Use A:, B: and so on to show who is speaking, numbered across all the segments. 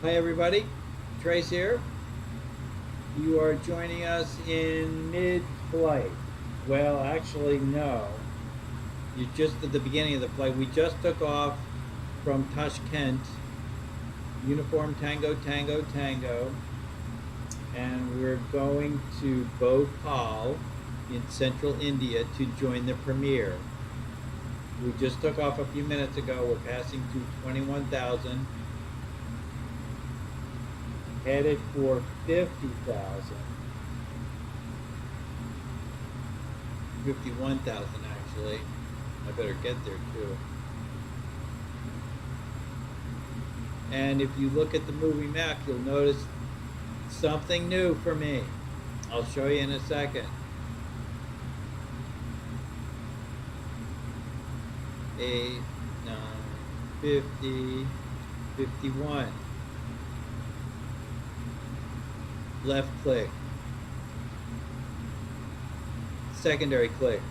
A: Hi everybody, Trace here. You are joining us in mid-flight. Well, actually no. You're just at the beginning of the flight. We just took off from Tashkent, Uniform Tango Tango Tango, and we're going to Bhopal in central India to join the premiere. We just took off a few minutes ago. We're passing through 21,000. Headed for 50,000. 51,000 actually. I better get there too. And if you look at the movie map, you'll notice something new for me. I'll show you in a second. 8, 9, 50, 51. Left click, secondary click,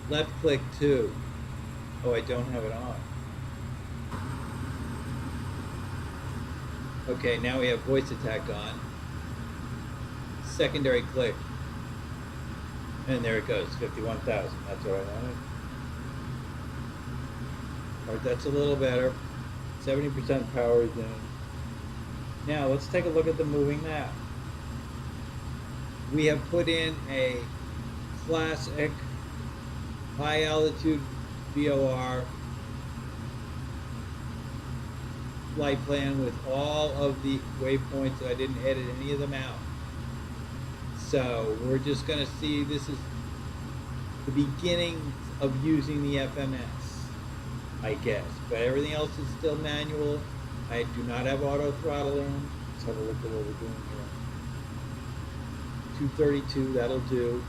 A: left click 2. Oh, I don't have it on. Okay, now we have voice attack on. Secondary click, and there it goes, 51,000. That's what I wanted. All right, that's a little better. 70% power is in. Now let's take a look at the moving map. We have put in a classic high altitude VOR flight plan with all of the waypoints. I didn't edit any of them out. So we're just going to see, this is the beginning of using the FMS, I guess. But everything else is still manual. I do not have auto throttle in. Let's have a look at what we're doing here. 232, that'll do.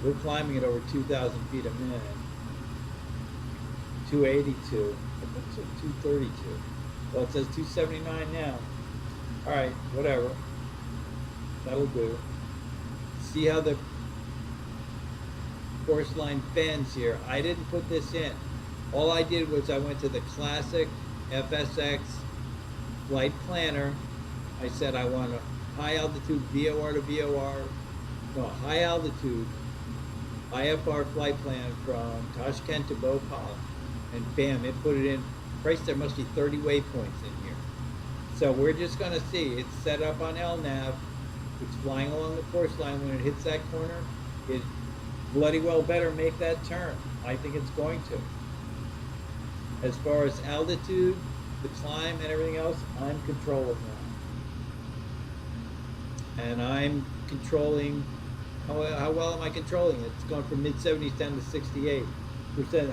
A: We're climbing at over 2,000 feet a minute. 282. I think it says 232. Well, it says 279 now. All right, whatever. That'll do. See how the course line bends here. I didn't put this in. All I did was I went to the classic FSX flight planner. I said I want a high altitude VOR to VOR, no, high altitude IFR flight plan from Tashkent to Bhopal, and bam, it put it in. Christ, there must be 30 waypoints in here. So we're just going to see. It's set up on LNAV. It's flying along the course line. When it hits that corner, it bloody well better make that turn. I think it's going to. As far as altitude, the climb, and everything else, I'm controlling that. And I'm controlling, how well am I controlling it? It's going from mid-70s down to 68%.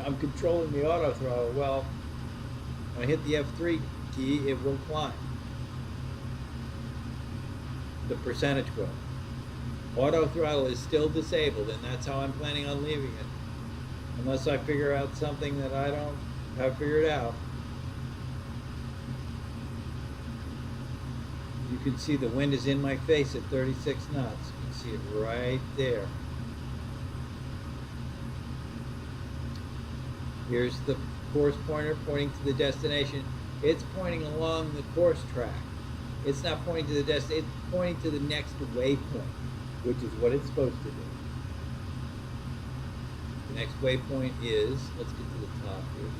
A: I'm controlling the auto throttle. Well, when I hit the F3 key, it will climb. The percentage will. Auto throttle is still disabled, and that's how I'm planning on leaving it. Unless I figure out something that I don't have figured out. You can see the wind is in my face at 36 knots. You can see it right there. Here's the course pointer pointing to the destination. It's pointing along the course track. It's not pointing to the destination, it's pointing to the next waypoint, which is what it's supposed to do. The next waypoint is, let's get to the top here.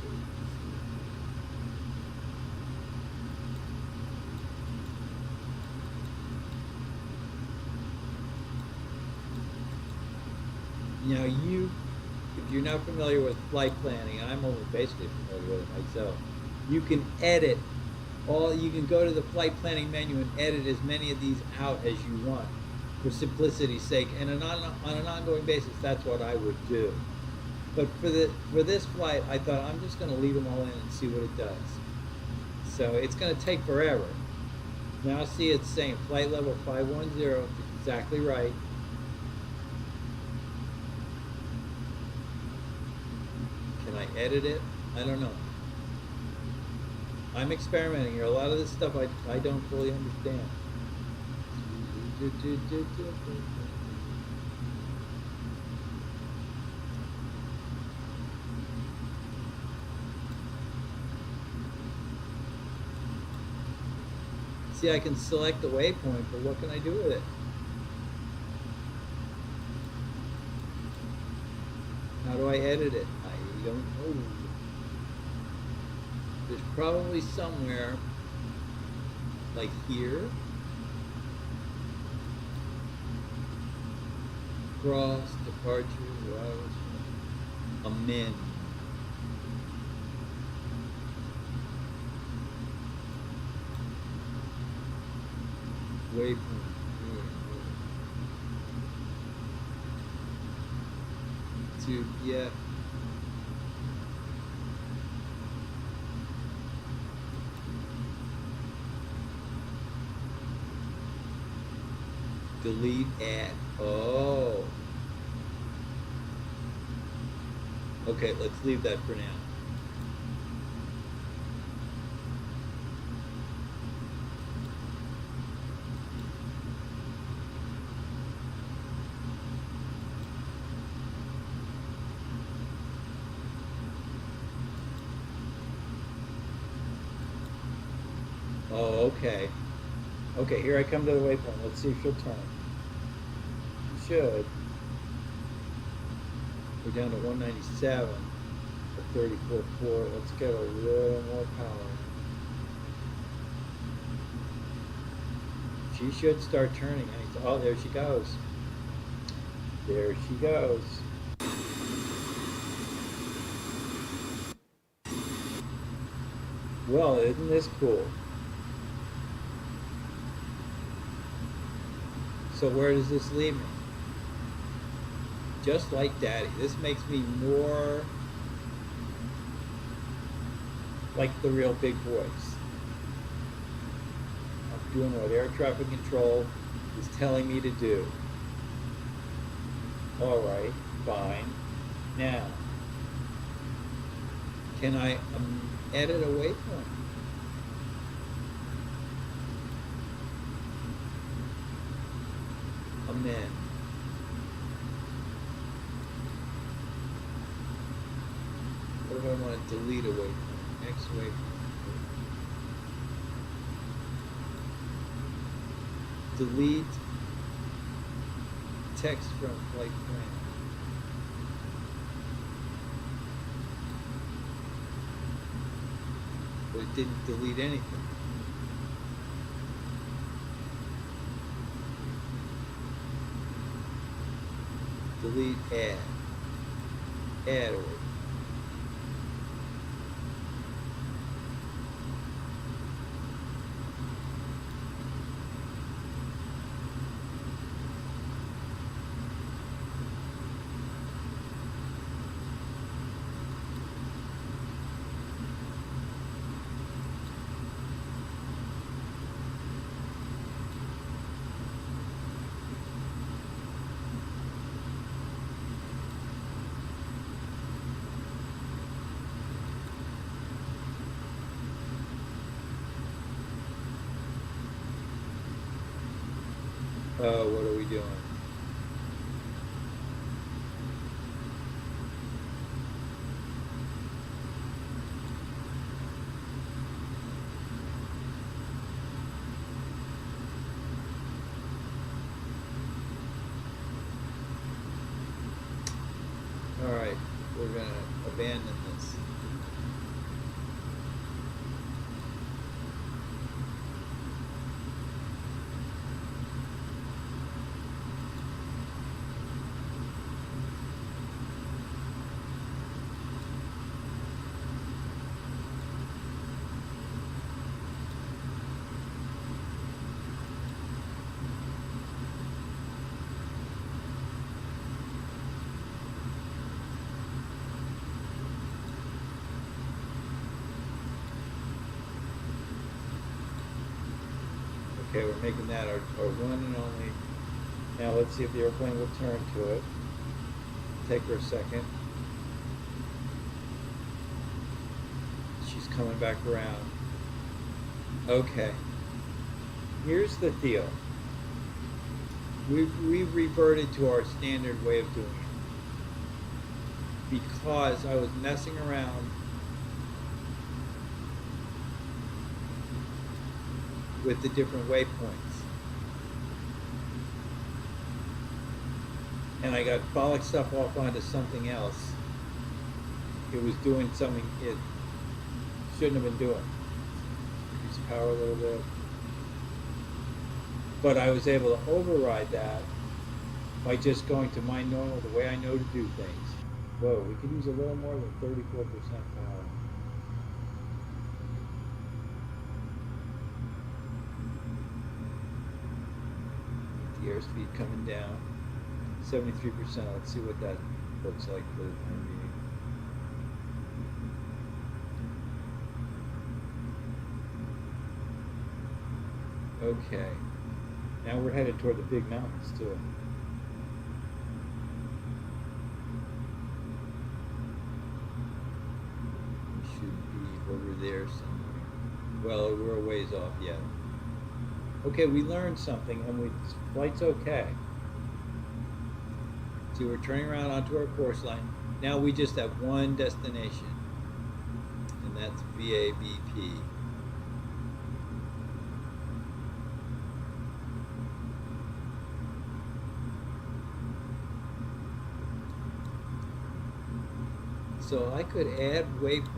A: Now if you're not familiar with flight planning, and I'm only basically familiar with it myself, you can edit you can go to the flight planning menu and edit as many of these out as you want for simplicity's sake, and on an ongoing basis, that's what I would do. But for this flight, I thought I'm just going to leave them all in and see what it does. So it's going to take forever. Now see, it's saying flight level 510, exactly right. Can I edit it? I don't know. I'm experimenting here. A lot of this stuff I don't fully understand. See, I can select the waypoint, but what can I do with it? How do I edit it? I don't know. There's probably somewhere, like here, cross, departure, amend. Waypoint. To, yeah. Delete add. Oh. Okay, let's leave that for now. Oh, okay. Okay, here I come to the waypoint. Let's see if she'll turn. She should. We're down to 197 at 34.4. Let's get a little more power. She should start turning. Oh, there she goes. There she goes. Well, isn't this cool? So where does this leave me? Just like Daddy. This makes me more like the real big boys. I'm doing what air traffic control is telling me to do. All right, fine. Now, can I edit a waypoint? Amend. What if I want to delete a waypoint? Next waypoint. Delete text from flight plan. But it didn't delete anything. Delete add. Add away. What are we doing? All right, we're going to abandon this. Okay, we're making that our one and only. Now let's see if the airplane will turn to it. Take her a second. She's coming back around. Okay. Here's the deal. We've reverted to our standard way of doing it. Because I was messing around with the different waypoints. And I got bollock stuff off onto something else. It was doing something it shouldn't have been doing. Increase power a little bit. But I was able to override that by just going to my normal, the way I know to do things. Whoa, we could use a little more than 34% power. The airspeed coming down, 73%. Let's see what that looks like for the time being. Okay, now we're headed toward the big mountains too. We should be over there somewhere. Well, we're a ways off yet. Okay, we learned something, and flight's okay. See, we're turning around onto our course line. Now we just have one destination, and that's VABP. So I could add waypoints.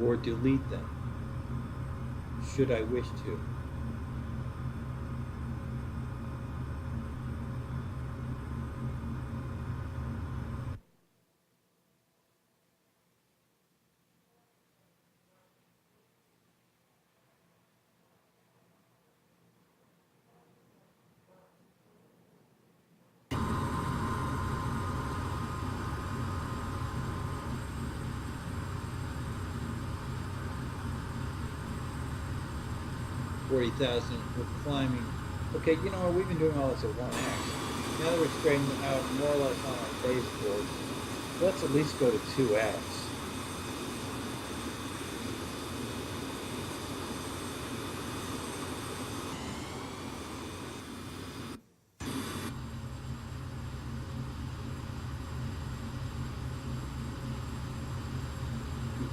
A: Or delete them, should I wish to. We're climbing. Okay, you know what? We've been doing all this at 1x. Now that we're straightening out more or less on our base course, let's at least go to 2x.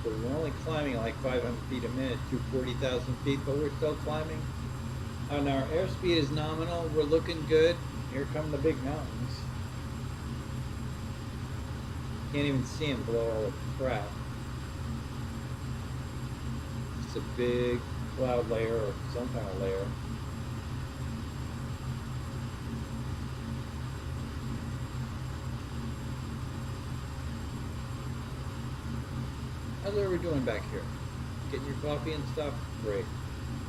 A: We're only climbing like 500 feet a minute to 40,000 feet, but we're still climbing. And our airspeed is nominal. We're looking good. Here come the big mountains. Can't even see them below all the crap. It's a big cloud layer or some kind of layer. How's everybody doing back here? Getting your coffee and stuff? Great.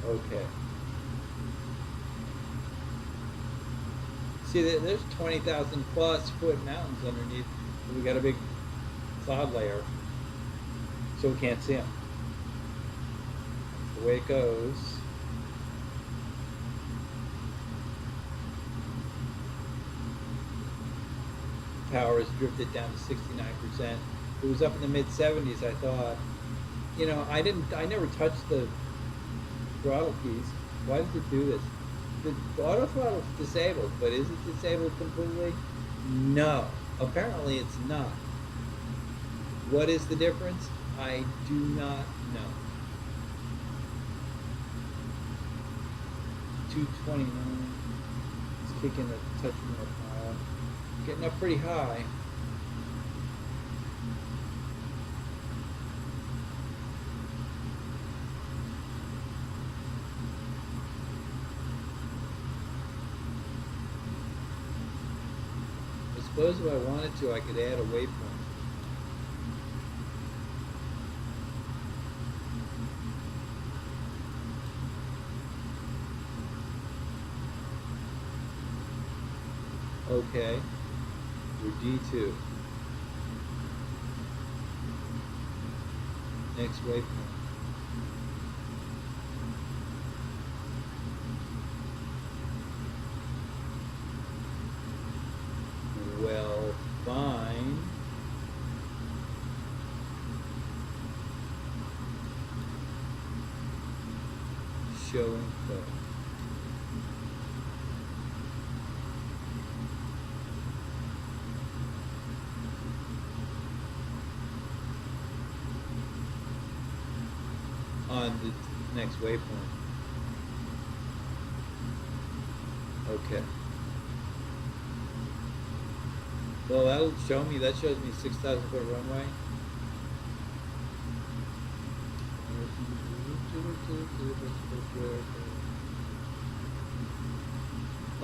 A: Okay. See, there's 20,000 plus foot mountains underneath. We got a big cloud layer, so we can't see them. That's the way it goes. Power has drifted down to 69%. It was up in the mid-70s. I thought, you know, I never touched the throttle keys. Why does it do this? The auto throttle is disabled, but is it disabled completely? No. Apparently it's not. What is the difference? I do not know. 229. It's kicking a touch more power. Getting up pretty high. I suppose if I wanted to, I could add a waypoint. Okay, we're D2. Next waypoint. Well, fine. show info. On the next waypoint. Okay. Well, that'll show me, that shows me 6,000 foot runway.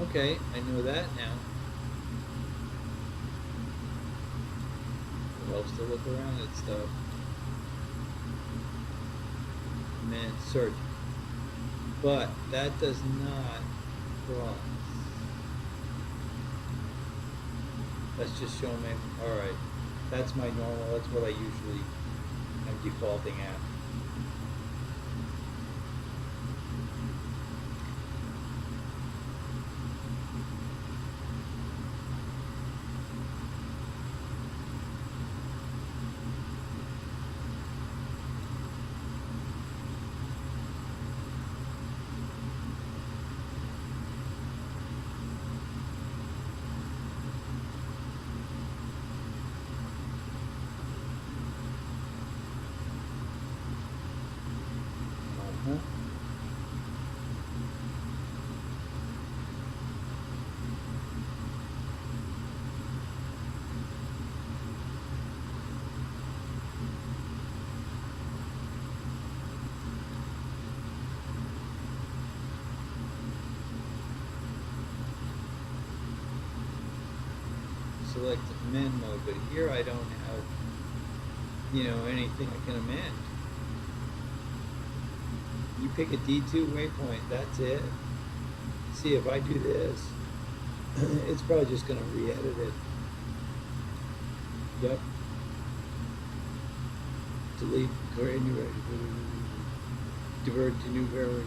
A: Okay, I know that now. It helps to look around at stuff. Man, search. But that does not cross. That's just showing me, alright, that's my normal, that's what I usually am defaulting at. Select amend mode, but here I don't have, you know, anything I can amend. You pick a D2 waypoint, that's it. See, if I do this, it's probably just going to re-edit it. Yep. Delete, create new, divert to new variable.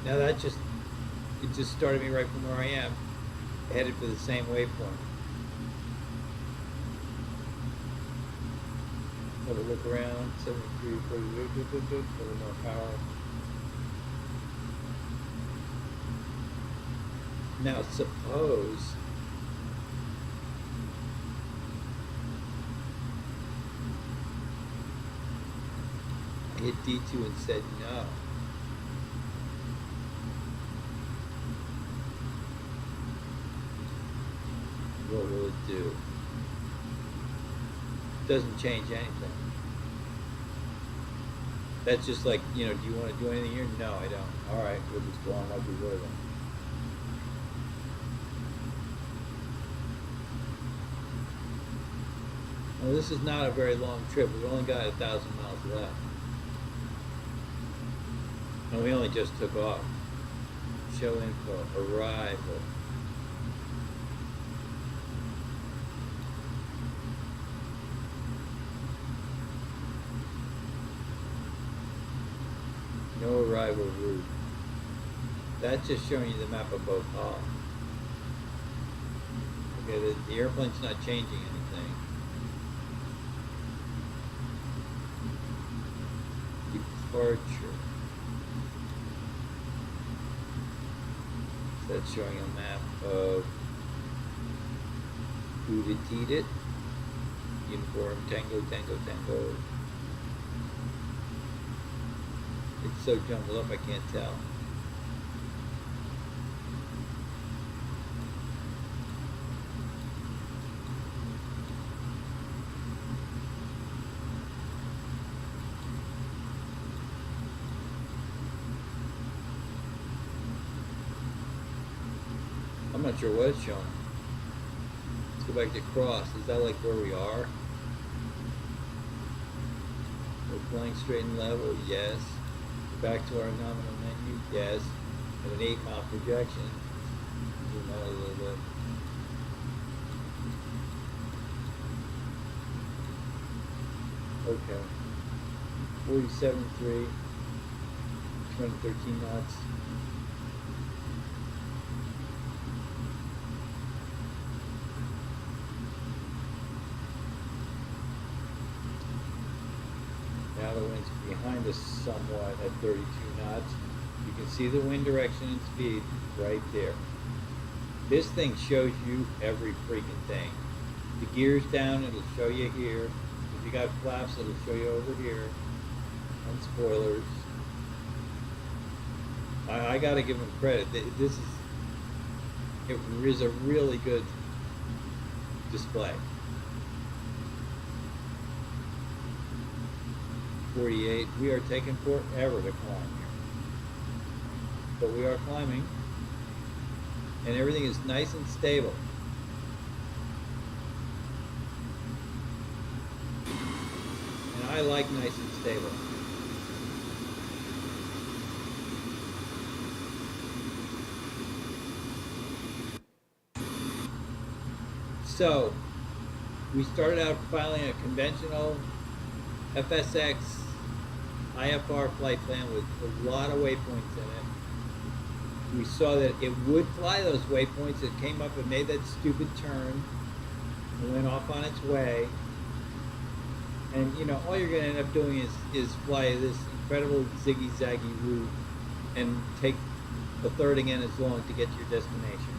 A: Now that just, it just started me right from where I am, headed for the same waypoint. Have a look around, 73, 40, a little more power. Now suppose I hit D2 and said no. What will it do? Doesn't change anything. That's just like, you know, do you want to do anything here? No, I don't. All right, we'll just go on like we were then. Well, this is not a very long trip. We've only got 1,000 miles left. And we only just took off. Show info, arrival. No arrival route. That's just showing you the map of Bhopal. Okay, the airplane's not changing anything. Departure. So that's showing a map of UTTT. Uniform Tango Tango Tango. It's so jumbled up I can't tell. I'm not sure what it's showing. Let's go back to cross. Is that like where we are? We're flying straight and level, yes. Back to our nominal menu, yes. At an 8-mile projection. Zoom out a little bit. Okay. 47.3, 213 knots. Now the wind's behind. behind us somewhat at 32 knots. You can see the wind direction and speed right there. This thing shows you every freaking thing. The gear's down, it'll show you here. If you got flaps, it'll show you over here. And spoilers. I gotta give them credit. It is a really good display. 48. We are taking forever to climb here, but we are climbing, and everything is nice and stable. And I like nice and stable. So, we started out filing a conventional FSX IFR flight plan with a lot of waypoints in it. We saw that it would fly those waypoints. It came up and made that stupid turn and went off on its way. And you know, all you're going to end up doing is fly this incredible ziggy-zaggy route and take a third again as long to get to your destination,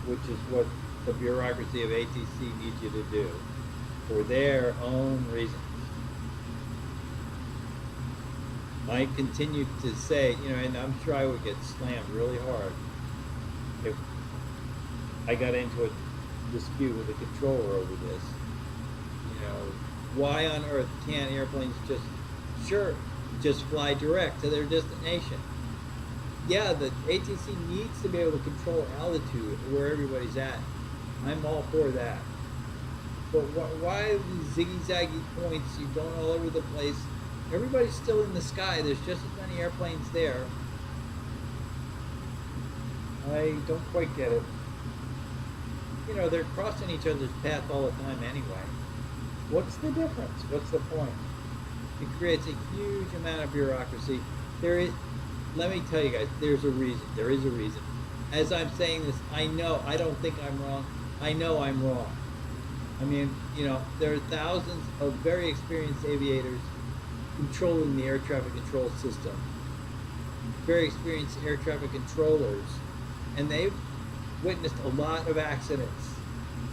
A: which is what the bureaucracy of ATC needs you to do for their own reasons. I continue to say, you know, and I'm sure I would get slammed really hard if I got into a dispute with a controller over this. You know, why on earth can't airplanes just fly direct to their destination? Yeah, the ATC needs to be able to control altitude where everybody's at. I'm all for that. But why these ziggy-zaggy points you going all over the place? Everybody's still in the sky. There's just as many airplanes there. I don't quite get it. You know, they're crossing each other's path all the time anyway. What's the difference? What's the point? It creates a huge amount of bureaucracy. Let me tell you guys, there's a reason. There is a reason. As I'm saying this, I know, I don't think I'm wrong. I know I'm wrong. I mean, you know, there are thousands of very experienced aviators controlling the air traffic control system. Very experienced air traffic controllers. And they've witnessed a lot of accidents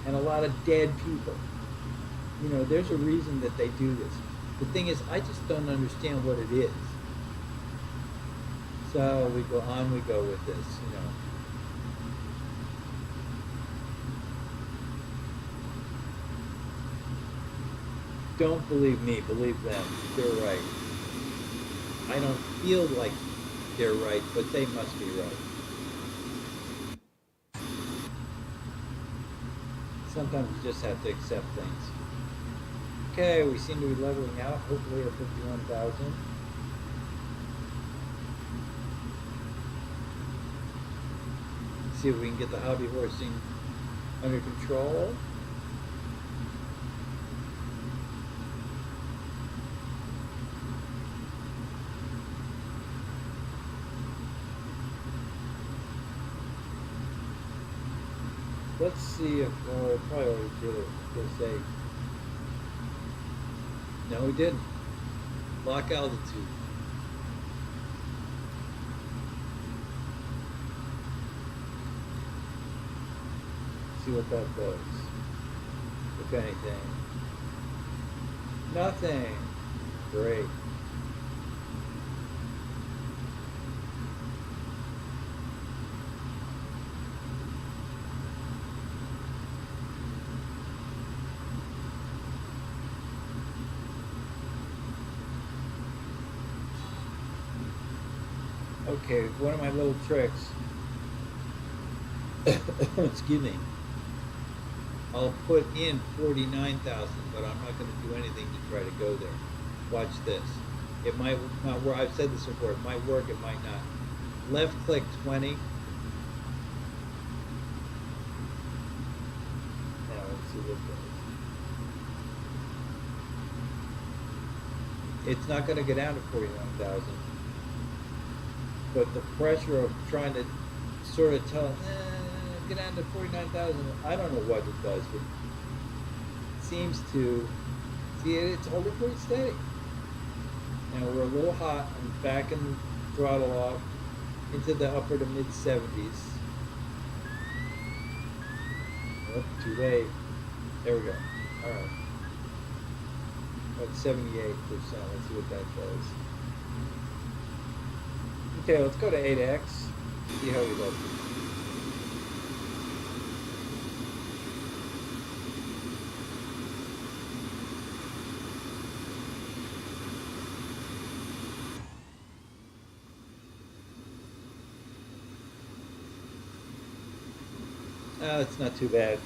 A: and a lot of dead people. You know, there's a reason that they do this. The thing is, I just don't understand what it is. So we go with this, you know. Don't believe me, believe them. They're right. I don't feel like they're right, but they must be right. Sometimes you just have to accept things. Okay, we seem to be leveling out, hopefully at 51,000. See if we can get the hobby horsing under control. Let's see if, probably already did it. We'll say, no, we didn't. Lock altitude. See what that does, if anything. Nothing. Great. Okay, one of my little tricks, excuse me, I'll put in 49,000, but I'm not going to do anything to try to go there. Watch this. It might not work. I've said this before. It might work, it might not. Left click 20. Now let's see what it does. It's not going to get down to 49,000. But the pressure of trying to sort of tell it, get down to 49,000, I don't know what it does, but it seems to, see, it's holding pretty steady. Now we're a little hot. I'm backing the throttle off into the upper to mid 70s. Oh, too late. There we go. All right. About 78%. Let's see what that does. Okay, let's go to 8x. See how we look. It's not too bad.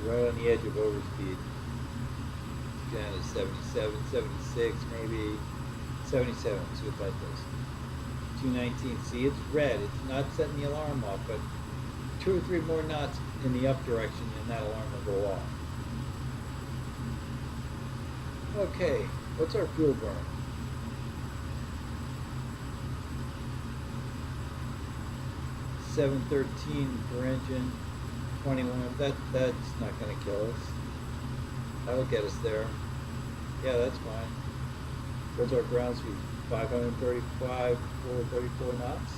A: Right on the edge of overspeed. Down to 77, 76, maybe 77. See what that does. 219. See, it's red. It's not setting the alarm off, but 2 or 3 more knots in the up direction, and that alarm will go off. Okay, what's our fuel burn? $713 per engine. 21. That's not going to kill us. That'll get us there. Yeah, that's fine. What's our ground speed? 535 or 34 knots.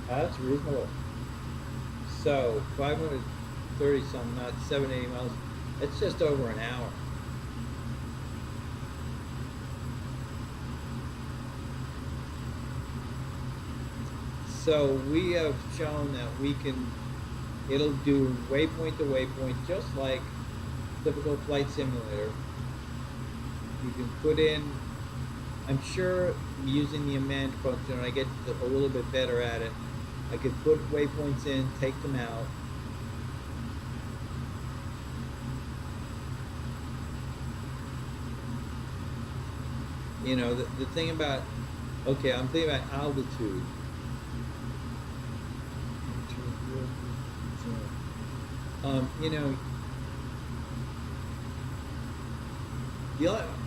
A: That's reasonable. So 530 some knots, 780 miles. It's just over an hour. So we have shown that we can. It'll do waypoint to waypoint, just like typical flight simulator. You can put in, I'm sure using the amend function, when I get a little bit better at it, I could put waypoints in, take them out. You know, the thing about, okay, I'm thinking about altitude. You know,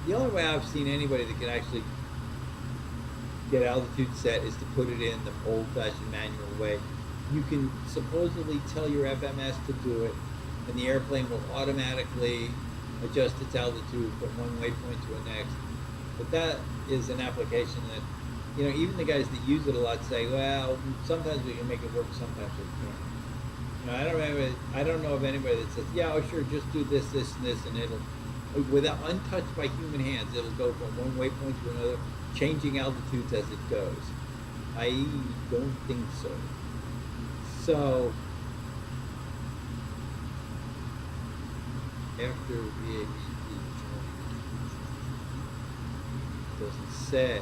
A: the only way I've seen anybody that can actually get altitude set is to put it in the old-fashioned manual way. You can supposedly tell your FMS to do it, and the airplane will automatically adjust its altitude from one waypoint to the next. But that is an application that, you know, even the guys that use it a lot say, well, sometimes we can make it work, sometimes we can't. I don't know of anybody that says, yeah, oh, sure, just do this, this, and this, and it'll, without untouched by human hands, it'll go from one waypoint to another, changing altitudes as it goes. I don't think so. So, after VABP, doesn't say.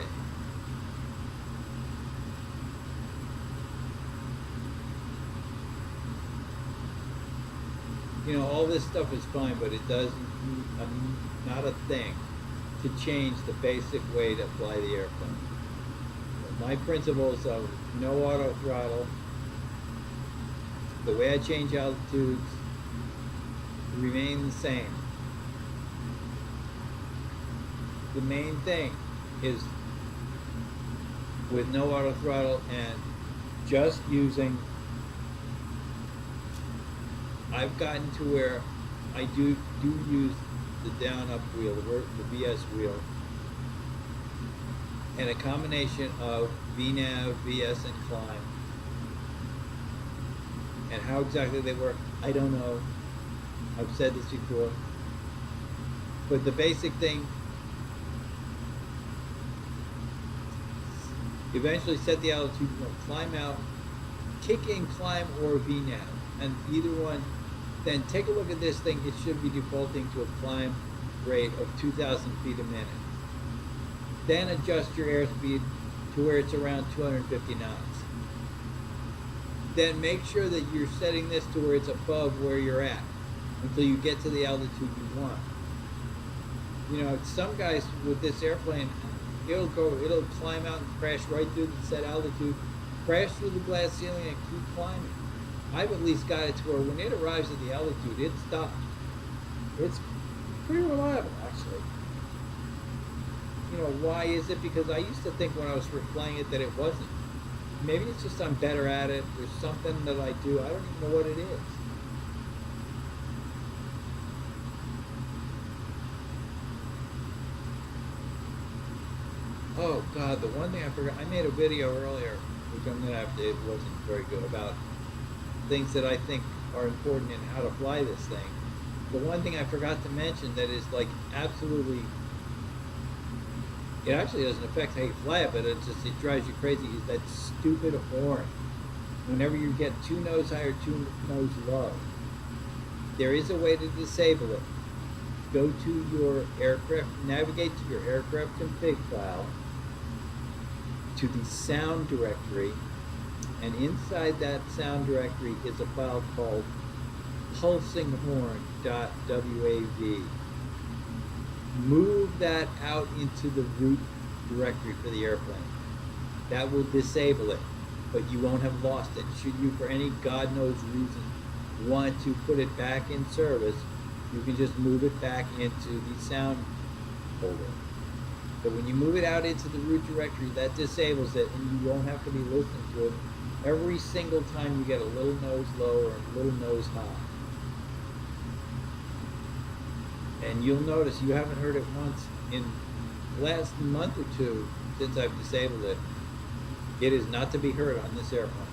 A: You know, all this stuff is fine, but it doesn't, not a thing to change the basic way to fly the airplane. My principles of no auto throttle, the way I change altitudes remain the same. The main thing is with no auto throttle and just using, I've gotten to where I do use the down-up wheel, the VS wheel, and a combination of VNAV, VS, and climb. And how exactly they work, I don't know. I've said this before. But the basic thing, eventually set the altitude, climb out, kick in climb or VNAV, and either one. Then take a look at this thing. It should be defaulting to a climb rate of 2,000 feet a minute. Then adjust your airspeed to where it's around 250 knots. Then make sure that you're setting this to where it's above where you're at until you get to the altitude you want. You know, some guys with this airplane, it'll climb out and crash right through the set altitude, crash through the glass ceiling and keep climbing. I've at least got it to where when it arrives at the altitude, it stops. It's pretty reliable, actually. You know, why is it? Because I used to think when I was flying it that it wasn't. maybe it's just I'm better at it. There's something that I do. I don't even know what it is. Oh God, the one thing I forgot, I made a video earlier, which I'm gonna have to, it wasn't very good, about things that I think are important in how to fly this thing. The one thing I forgot to mention that is like absolutely, it actually doesn't affect how you fly it, but it drives you crazy, is that stupid horn. Whenever you get too nose high or too nose low, there is a way to disable it. Go to your aircraft, navigate to your aircraft config file, to the sound directory, and inside that sound directory is a file called pulsinghorn.wav. Move that out into the root directory for the airplane. That will disable it, but you won't have lost it. Should you, for any God knows reason, want to put it back in service, you can just move it back into the sound folder. But when you move it out into the root directory, that disables it, and you won't have to be listening to it every single time you get a little nose low or a little nose high. And you'll notice you haven't heard it once in the last month or two since I've disabled it. It is not to be heard on this airplane.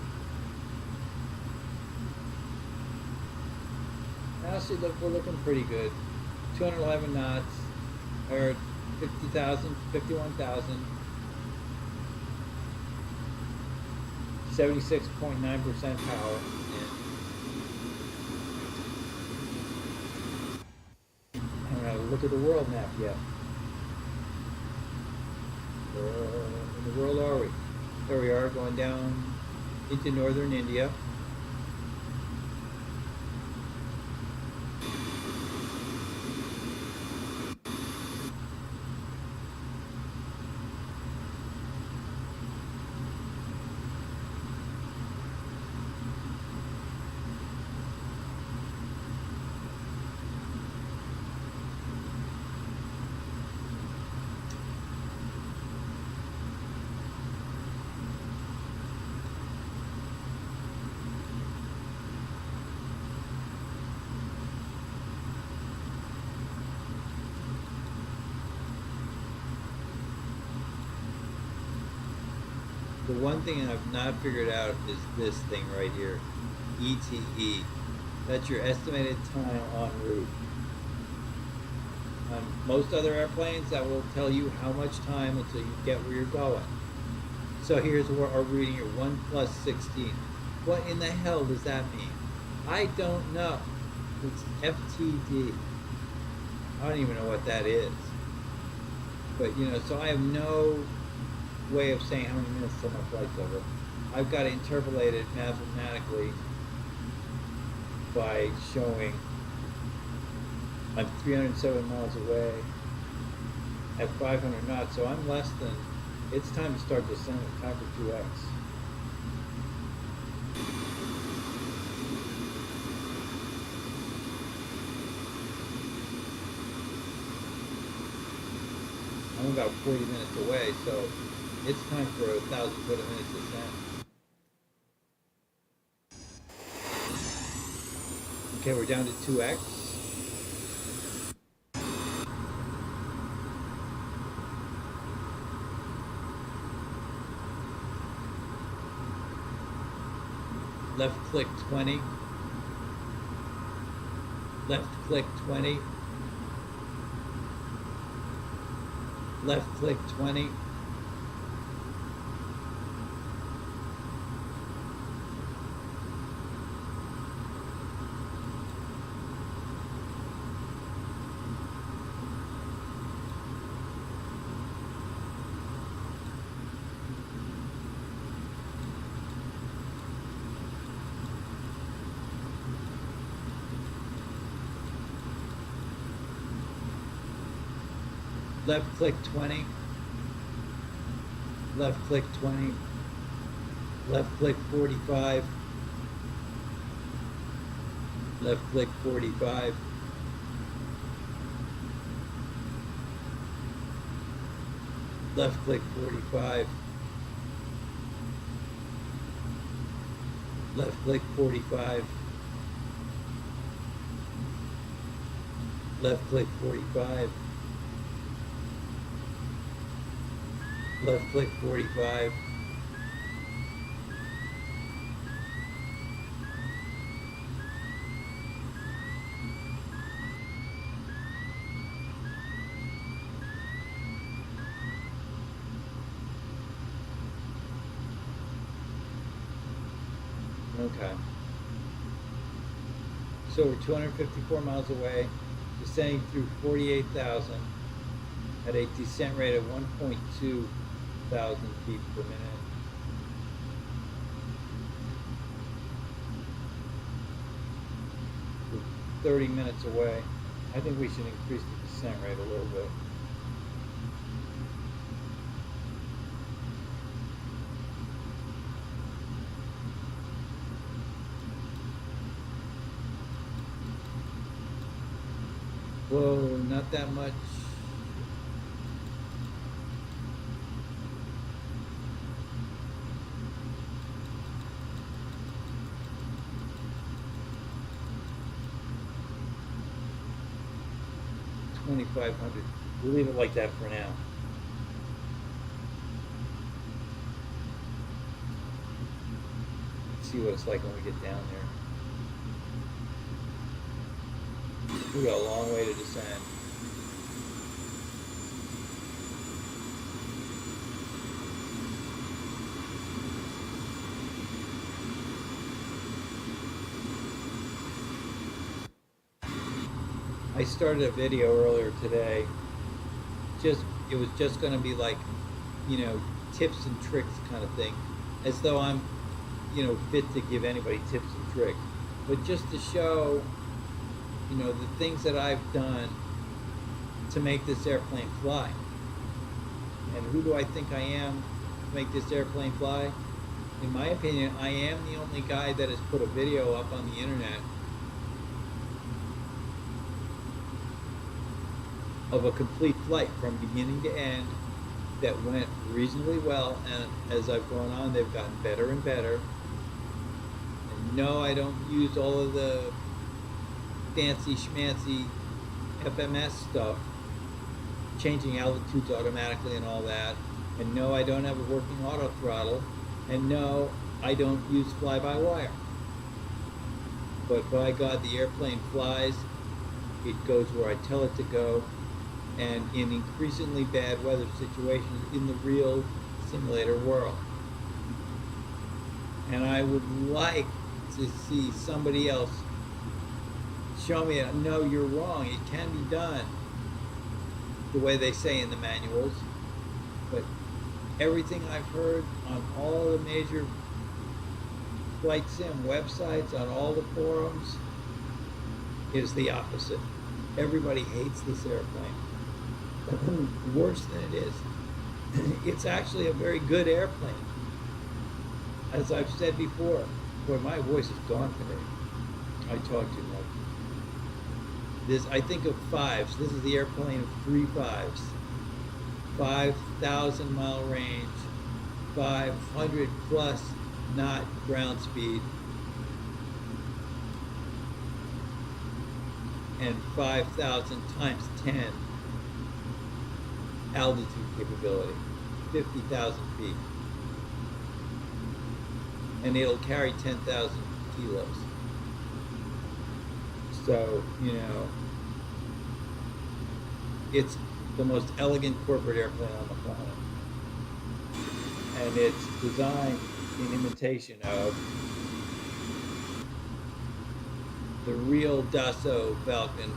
A: Honestly, look, we're looking pretty good. 211 knots, or 50,000, 51,000, 76.9% power. Look at the world map yet. Where in the world are we? There we are, going down into northern India. The one thing I've not figured out is this thing right here, ETE. That's your estimated time en route. On most other airplanes, that will tell you how much time until you get where you're going. So here's what our reading here, 1 + 16. What in the hell does that mean? I don't know. It's FTD. I don't even know what that is. But you know, so I have no way of saying how many minutes till my flight's over. I've got to interpolate it mathematically by showing I'm 307 miles away at 500 knots, so I'm less than, it's time to start descending, time for 2x. I'm about 40 minutes away, so it's time for 1,000 foot a minute descent. Okay, we're down to 2x. Left click 20. Left click 20. Left click 20. Left click 20, left click 20, left click 45, left click 45, left click 45, left click 45, left click 45, left click 45, okay. So we're 254 miles away, descending through 48,000 at a descent rate of 1.2 thousand feet per minute. We're 30 minutes away. I think we should increase the descent rate a little bit. Whoa, not that much. $2,500. We'll leave it like that for now. Let's see what it's like when we get down there. We got a long way to descend. I started a video earlier today. It was just going to be like, tips and tricks kind of thing, as though I'm, fit to give anybody tips and tricks, but just to show, the things that I've done to make this airplane fly. And who do I think I am to make this airplane fly? In my opinion, I am the only guy that has put a video up on the internet of a complete flight from beginning to end that went reasonably well, and as I've gone on, they've gotten better and better. And no, I don't use all of the fancy schmancy FMS stuff, changing altitudes automatically and all that. And no, I don't have a working auto throttle. And no, I don't use fly-by-wire. But by God, the airplane flies. It goes where I tell it to go. And in increasingly bad weather situations in the real simulator world. And I would like to see somebody else show me that, no, you're wrong, it can be done the way they say in the manuals. But everything I've heard on all the major flight sim websites, on all the forums, is the opposite. Everybody hates this airplane. Worse than it is, it's actually a very good airplane. As I've said before, boy, my voice is gone today. I talk too much. I think of fives. This is the airplane of 3 5s. 5,000 mile range, 500 plus knot ground speed, and 5,000 times 10 altitude capability, 50,000 feet. And it'll carry 10,000 kilos. So, it's the most elegant corporate airplane on the planet. And it's designed in imitation of the real Dassault Falcon.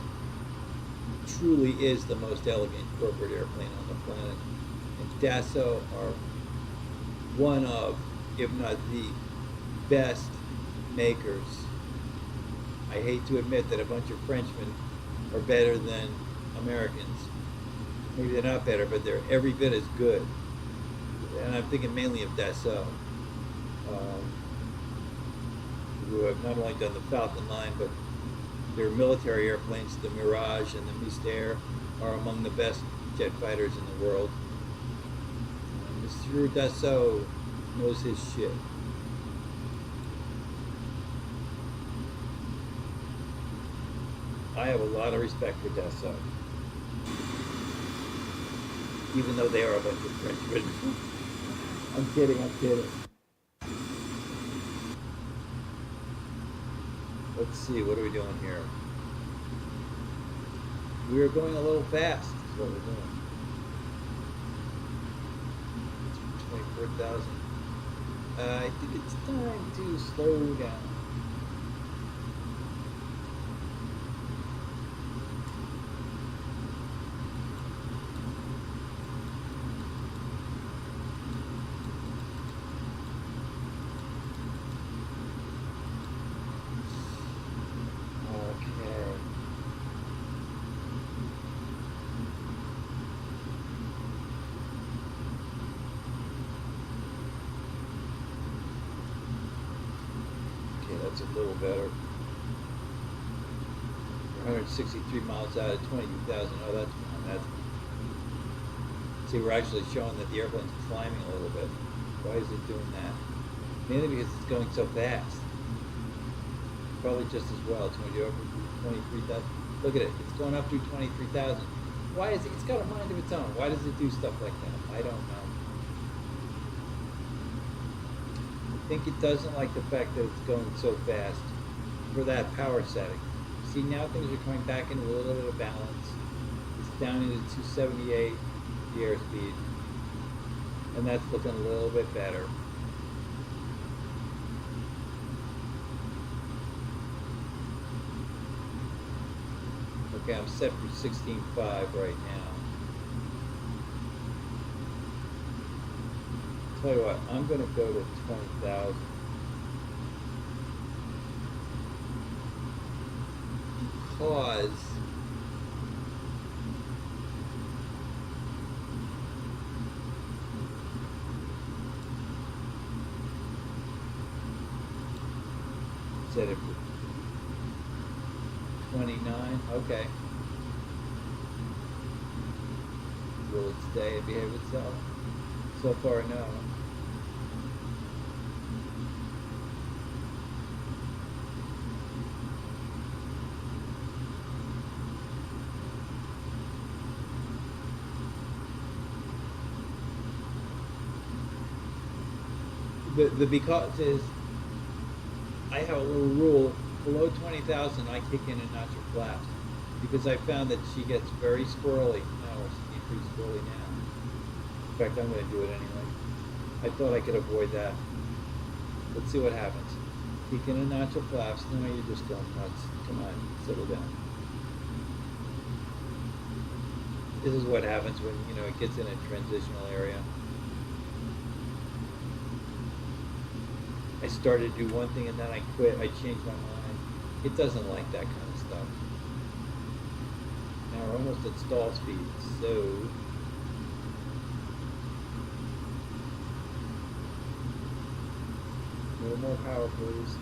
A: Truly is the most elegant corporate airplane on the planet. And Dassault are one of, if not the best makers. I hate to admit that a bunch of Frenchmen are better than Americans. Maybe they're not better, but they're every bit as good. And I'm thinking mainly of Dassault, who have not only done the Falcon line, but their military airplanes, the Mirage and the Mystère, are among the best jet fighters in the world. Monsieur Dassault knows his shit. I have a lot of respect for Dassault. Even though they are a bunch of Frenchmen. I'm kidding, I'm kidding. Let's see, what are we doing here? We are going a little fast, is what we're doing. 24,000. I think it's time to slow down. That's a little better. 163 miles out of 22,000. Oh, that's fine. That's fine. See, we're actually showing that the airplane's climbing a little bit. Why is it doing that? Mainly because it's going so fast. Probably just as well. It's going to go over 23,000. Look at it. It's going up to 23,000. Why is it? It's got a mind of its own. Why does it do stuff like that? I don't know. I think it doesn't like the fact that it's going so fast for that power setting. See, now things are coming back into a little bit of balance. It's down into 278, the airspeed, and that's looking a little bit better. Okay, I'm set for 16.5 right now. Tell you what, I'm going to go to 20,000 because set it for 29. Okay. Will it stay and behave itself? So far, no. The because is, I have a little rule, below 20,000 I kick in a notch of flaps, because I found that she gets very squirrely now, or she gets pretty squirrely now. In fact, I'm going to do it anyway. I thought I could avoid that. Let's see what happens. Kick in a notch of flaps, now you're just going nuts. Come on, settle down. This is what happens when, you know, it gets in a transitional area. I started to do one thing and then I quit. I changed my mind. It doesn't like that kind of stuff. Now we're almost at stall speed, so a little more power, please.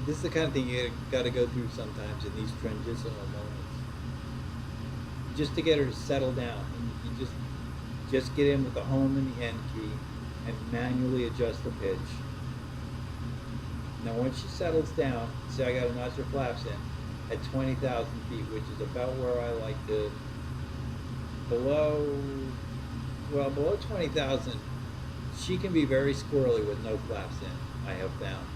A: This is the kind of thing you got to go through sometimes in these transitional moments, just to get her to settle down. And you just get in with the home and the end key, and manually adjust the pitch. Now, once she settles down, see, I got a notch of flaps in at 20,000 feet, which is about where I like to. Below 20,000, she can be very squirrely with no flaps in. I have found.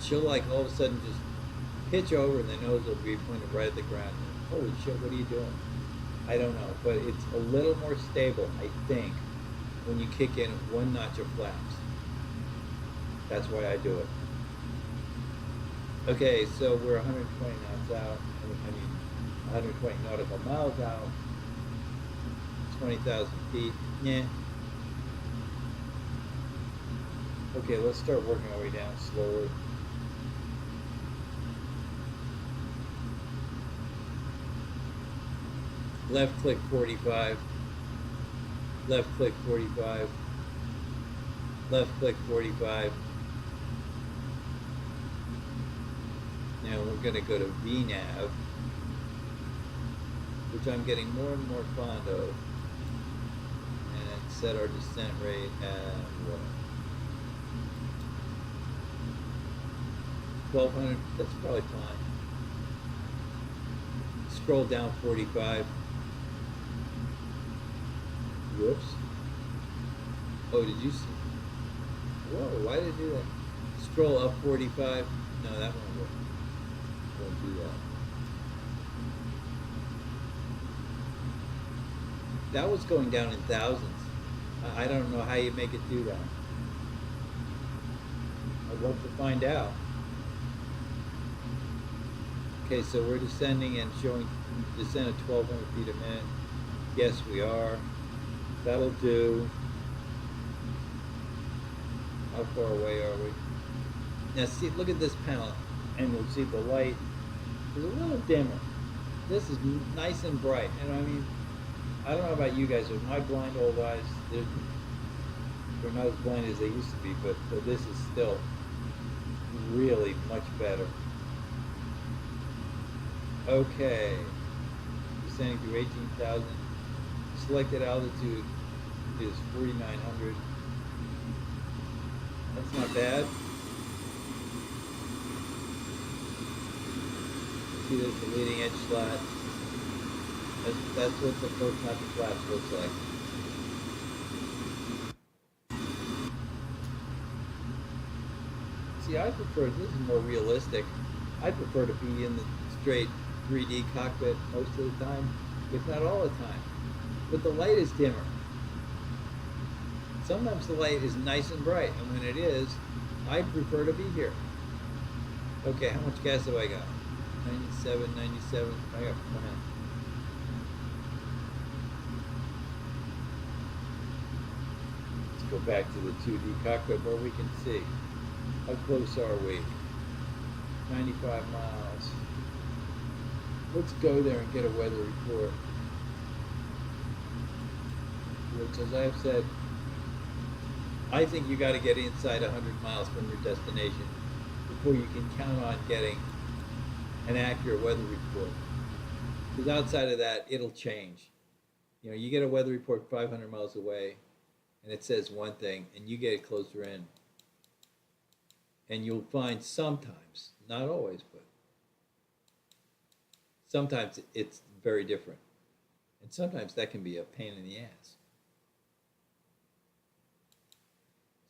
A: She'll like all of a sudden just pitch over and the nose will be pointed right at the ground. Holy shit, what are you doing? I don't know, but it's a little more stable, I think, when you kick in one notch of flaps. That's why I do it. Okay, so we're 120 knots out, and 120 nautical miles out, 20,000 feet. Yeah. Okay, let's start working our way down slowly. Left click 45. Left click 45. Left click 45. Now we're going to go to VNAV, which I'm getting more and more fond of, and set our descent rate at what? 1200. That's probably fine. Scroll down 45. Whoops. Oh, did you see? Whoa, why did it do that? Scroll up 45. No, that won't work. Won't do that. That was going down in thousands. I don't know how you make it do that. I'd love to find out. Okay, so we're descending and showing descent at 1,200 feet a minute. Yes, we are. That'll do. How far away are we? Now see, look at this panel, and you'll see the light is a little dimmer. This is nice and bright, and I mean, I don't know about you guys, but my blind old eyes, they're not as blind as they used to be, but this is still really much better. Okay, descending through 18,000. Selected altitude is 4,900. That's not bad. See, there's the leading edge slat. That's what the first half of flats looks like. See, I prefer, this is more realistic. I prefer to be in the straight 3D cockpit most of the time, if not all the time. But the light is dimmer. Sometimes the light is nice and bright, and when it is, I prefer to be here. Okay, how much gas have I got? 97, 97, I got plenty. Let's go back to the 2D cockpit where we can see. How close are we? 95 miles. Let's go there and get a weather report. Which, as I have said, I think you got to get inside 100 miles from your destination before you can count on getting an accurate weather report. Because outside of that, it'll change. You know, you get a weather report 500 miles away, and it says one thing, and you get it closer in, and you'll find sometimes, not always, but sometimes it's very different. And sometimes that can be a pain in the ass.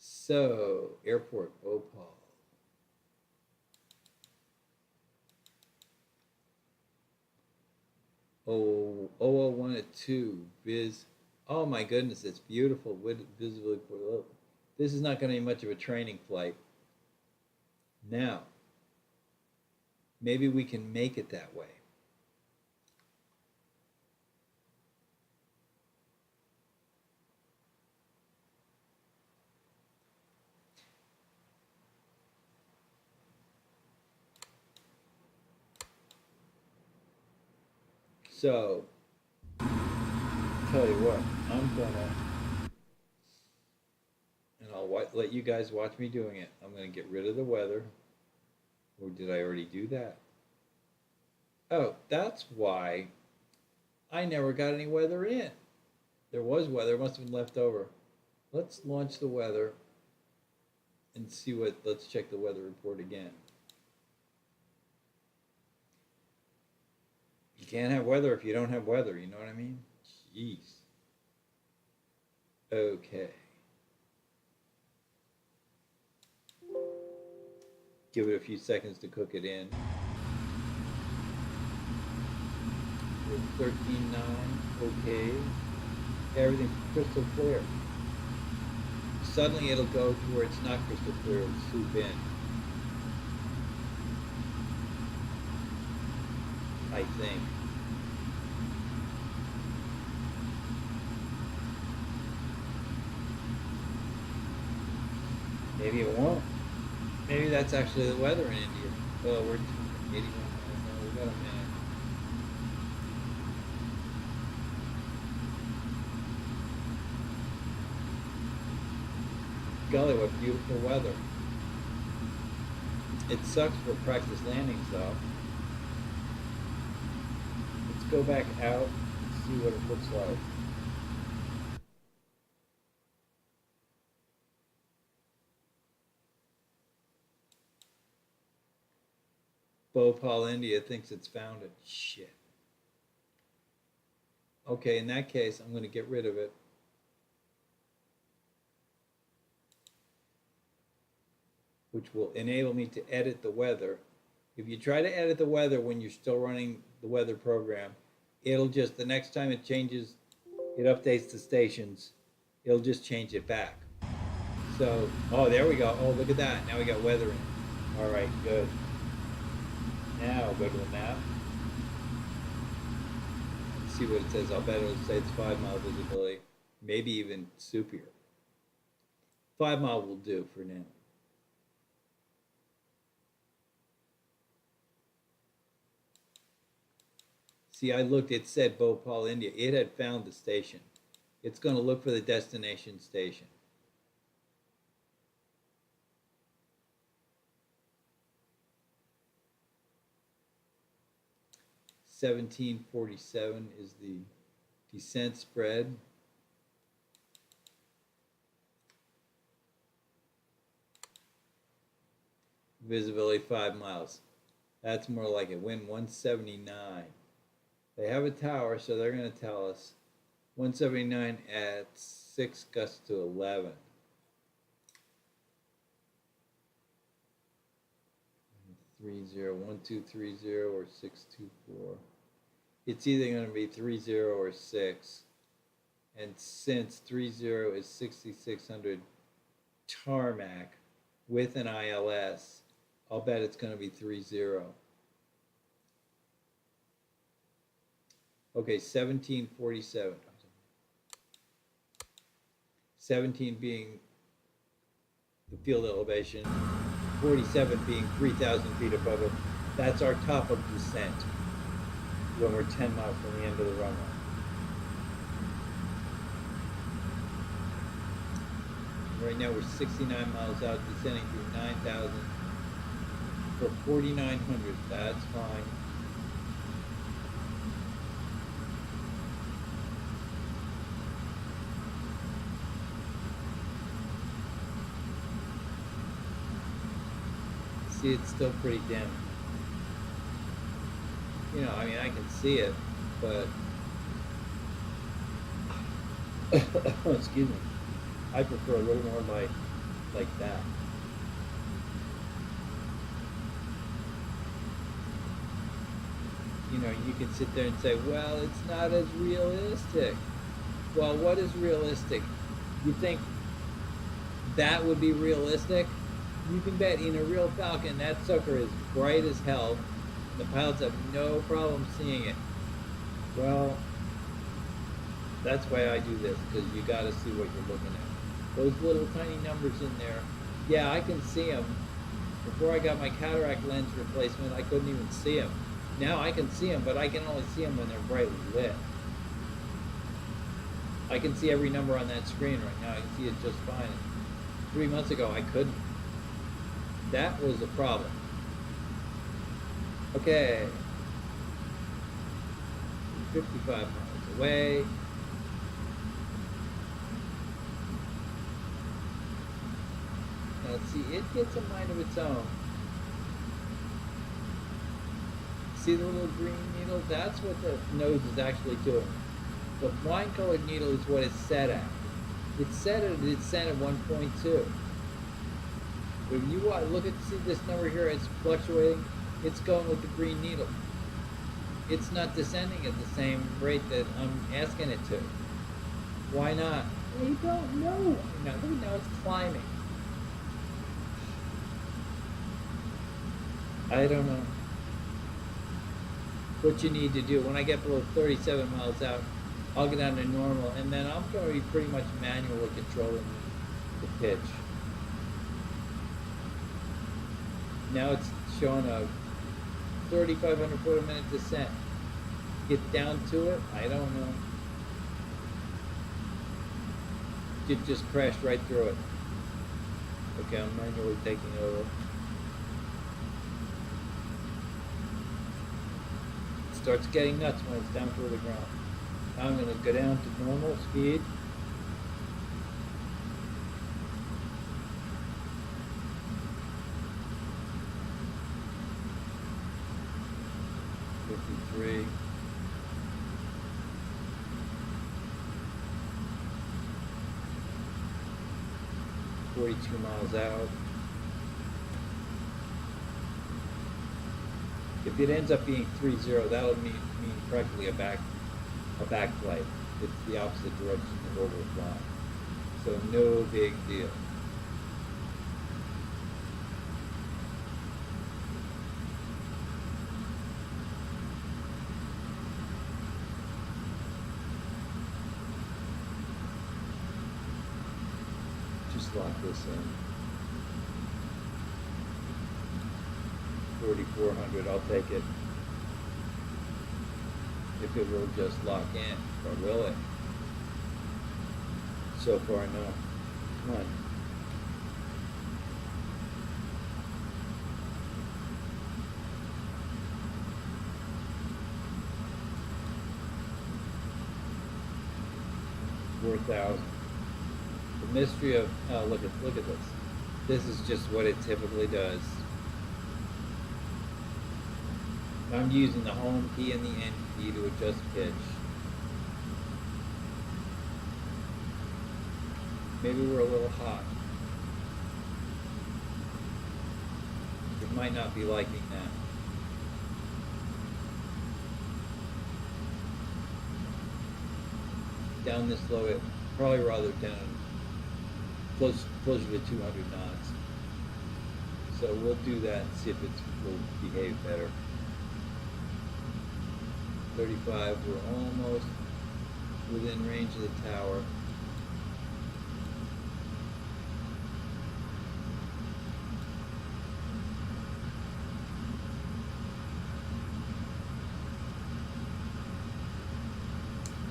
A: So, airport, Bhopal. Oh, 001 at 2, Viz. Oh my goodness, it's beautiful. Visibility. This is not going to be much of a training flight. Now, maybe we can make it that way. So, tell you what, I'm gonna, and I'll let you guys watch me doing it. I'm gonna get rid of the weather. Or did I already do that? Oh, that's why I never got any weather in. There was weather, it must have been left over. Let's launch the weather and see what, let's check the weather report again. You can't have weather if you don't have weather, you know what I mean? Jeez. Okay. Give it a few seconds to cook it in. 13.9, okay. Everything's crystal clear. Suddenly it'll go to where it's not crystal clear, it'll swoop in. I I think. Maybe it won't. Maybe that's actually the weather in India. Oh, we're 81 miles. We got a minute. Golly, what beautiful weather. It sucks for practice landings though. Let's go back out and see what it looks like. Bhopal, India thinks it's found it. Shit. Okay, in that case, I'm going to get rid of it. Which will enable me to edit the weather. If you try to edit the weather when you're still running the weather program, it'll just, the next time it changes, it updates the stations, it'll just change it back. So, oh, there we go. Oh, look at that. Now we got weather in. All right, good. Now I'll go to the map. Let's see what it says. I'll bet it'll say it's 5 mile visibility, maybe even superior. 5 mile will do for now. See, I looked, it said Bhopal, India. It had found the station. It's going to look for the destination station. $17.47 is the descent spread. Visibility 5 miles. That's more like it. Wind 179. They have a tower, so they're going to tell us 179 at 6 gusts to 11. Three zero 1230 or 624. It's either going to be 30 or 6. And since 30 is 6600 tarmac with an ILS, I'll bet it's going to be 30. Okay, 1747. 17 being the field elevation, 47 being 3,000 feet above it. That's our top of descent when we're 10 miles from the end of the runway. Right now we're 69 miles out, descending through 9,000 for 4,900. That's fine. See, it's still pretty dim. You know, I mean, I can see it, but excuse me, I prefer a little more light like that. You know, you can sit there and say, well, it's not as realistic. Well, what is realistic? You think that would be realistic? You can bet in a real Falcon that sucker is bright as hell. The pilots have no problem seeing it. Well, that's why I do this, because you got to see what you're looking at. Those little tiny numbers in there, yeah, I can see them. Before I got my cataract lens replacement, I couldn't even see them. Now I can see them, but I can only see them when they're brightly lit. I can see every number on that screen right now. I can see it just fine. 3 months ago, I couldn't. That was a problem. Okay. 55 miles away. Now let's see, it gets a mind of its own. See the little green needle? That's what the nose is actually doing. The wine-colored needle is what it's set at. It's set at 1.2. When you look at, see this number here, it's fluctuating. It's going with the green needle. It's not descending at the same rate that I'm asking it to. Why not? Well, you don't know. Now it's climbing. I don't know. what you need to do. When I get below 37 miles out, I'll get down to normal, and then I'm going to be pretty much manually controlling the pitch. Now it's showing a 3,500 foot a minute descent. Get down to it? I don't know. It just crashed right through it. Okay, I'm manually taking over. It starts getting nuts when it's down toward the ground. Now I'm going to go down to normal speed. Three. 42 miles out. If it ends up being 3-0, that'll mean practically a back flight. It's the opposite direction of where we're flying. So no big deal. Just lock this in. 4,400, I'll take it. If it will just lock in, or will it? So far, no. Come on. $4,000. The mystery of look at this. This is just what it typically does. I'm using the home key and the end key to adjust pitch. Maybe we're a little hot. It might not be liking that. Down this low, it probably rather down closer to 200 knots. So we'll do that and see if it will behave better. 35, we're almost within range of the tower.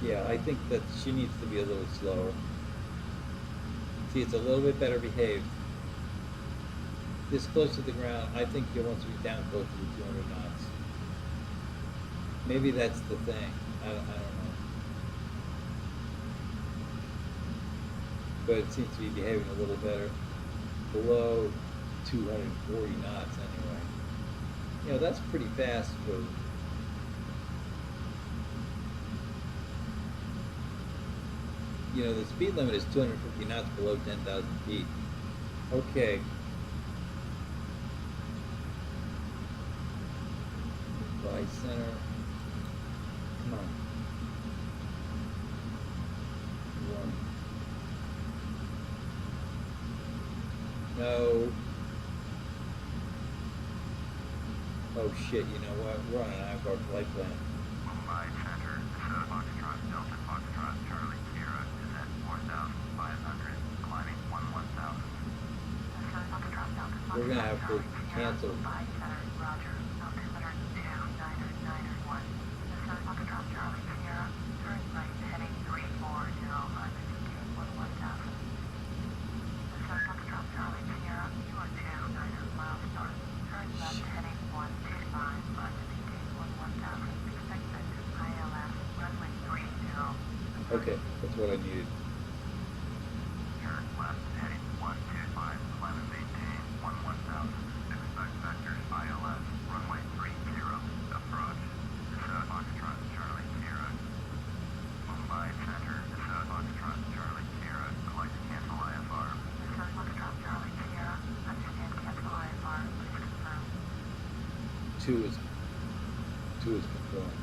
A: Yeah, I think that she needs to be a little slower. See, it's a little bit better behaved. This close to the ground, I think it wants to be down close to 200 knots. Maybe that's the thing. I don't know. But it seems to be behaving a little better. Below 240 knots anyway. You know, that's pretty fast for... You know, the speed limit is 250 knots below 10,000 feet. Okay. By center. Come on. One. No. Oh shit, you know what? We're on an IFR flight plan.
B: Mumbai Center, Foxtrot, Delta Foxtrot, Charlie Sierra is at 4,500, climbing 11,000.
A: We're going to have to cancel.
B: Mumbai Center, Roger, altimeter 2991. Foxtrot, Charlie Sierra, turn right, heading 340, altitude 11,000. Foxtrot, Charlie Sierra, you are 29 miles north, turn left, heading 125, altitude 11,000.
A: Okay, that's what I needed.
B: Turn left, heading 125, climb and maintain 11,000. Expect vectors ILS, runway 30, approach. South Foxtrot, Charlie Sierra. Mumbai Center, South Foxtrot, Charlie Sierra, collect cancel IFR. South Foxtrot, Charlie Sierra, understand cancel IFR, please confirm.
A: Two is confirmed.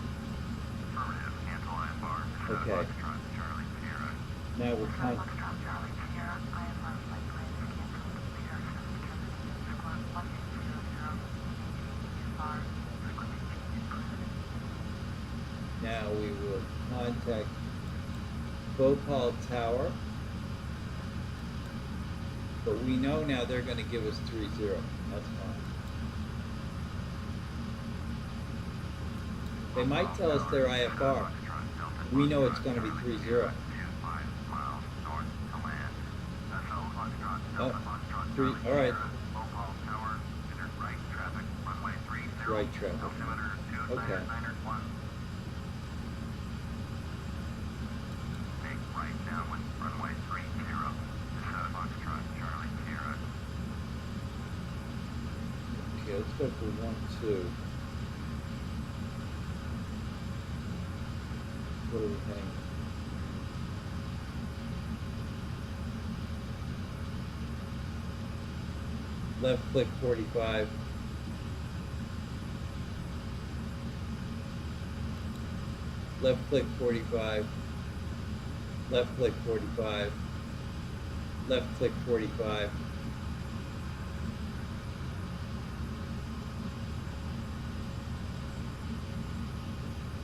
B: Affirmative, cancel IFR. South
A: Okay.
B: Foxtrot, Charlie Sierra.
A: Now we're
B: South Foxtrot, Charlie Sierra, IFR flight plan is canceled. Pierson, terminating squawk 1200, 18 UFR, frequency change included.
A: contact Bhopal Tower. But we know now they're going to give us 30. That's fine. They might tell us their IFR. We know it's going to be 30. Oh, 3. All right. Right traffic. Okay. Okay, let's go for 1-2. What are we paying? Left click 45. Left click 45. Left click 45. Left click 45.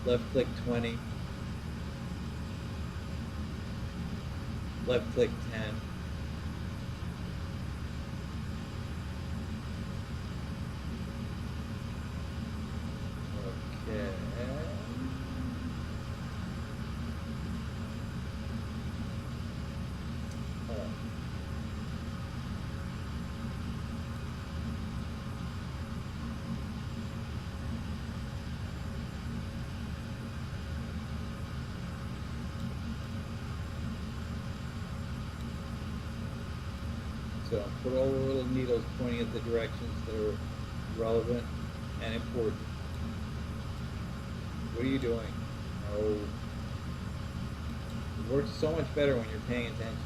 A: Left click 20. Left click 10. Okay. So put all the little needles pointing at the directions that are relevant and important. What are you doing? Oh, it works so much better when you're paying attention.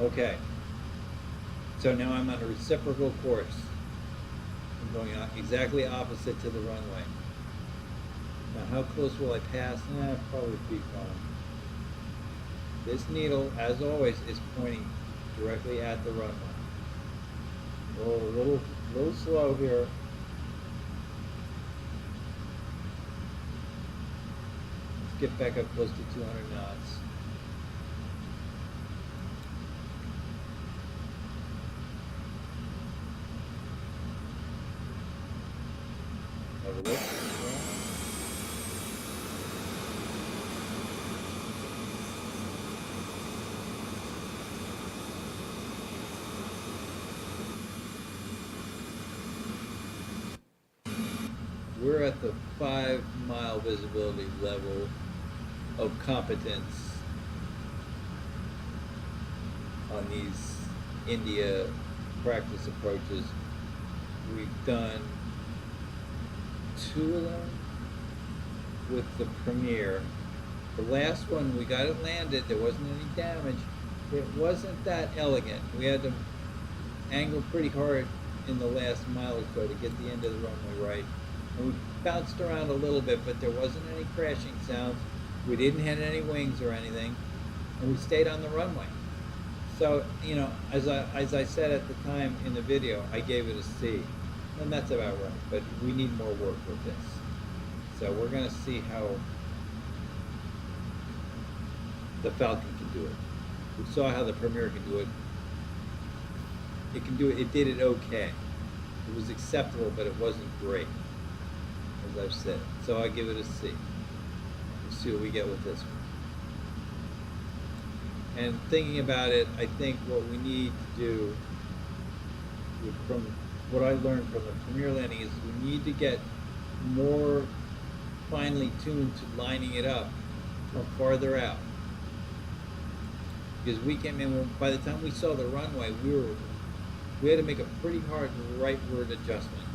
A: Okay, so now I'm on a reciprocal course. I'm going exactly opposite to the runway. Now how close will I pass? Probably be fine. This needle, as always, is pointing directly at the runway. Oh, a little slow here. Let's get back up close to 200 knots. Have a look. We're at the 5-mile visibility level of competence on these India practice approaches. We've done 2 of them with the Premier. The last one, we got it landed, there wasn't any damage. It wasn't that elegant. We had to angle pretty hard in the last mile or so to get the end of the runway right. And we bounced around a little bit, but there wasn't any crashing sounds. We didn't hit any wings or anything, and we stayed on the runway. So, you know, as I said at the time in the video, I gave it a C. And that's about right, but we need more work with this. So we're going to see how the Falcon can do it. We saw how the Premier can do it. It can do it. It did it okay. It was acceptable, but it wasn't great, as I've said. So I give it a C. We'll see what we get with this one. And thinking about it, I think what we need to do from what I learned from the Premier landing is we need to get more finely tuned to lining it up from farther out. Because we came in, by the time we saw the runway, we had to make a pretty hard rightward adjustment.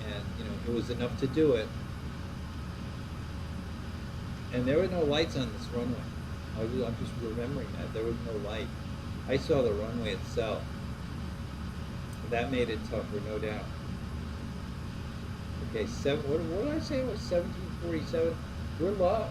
A: And, you know, it was enough to do it. And there were no lights on this runway. I'm just remembering that. There was no light. I saw the runway itself. That made it tougher, no doubt. Okay, what did I say it was 1747? We're low.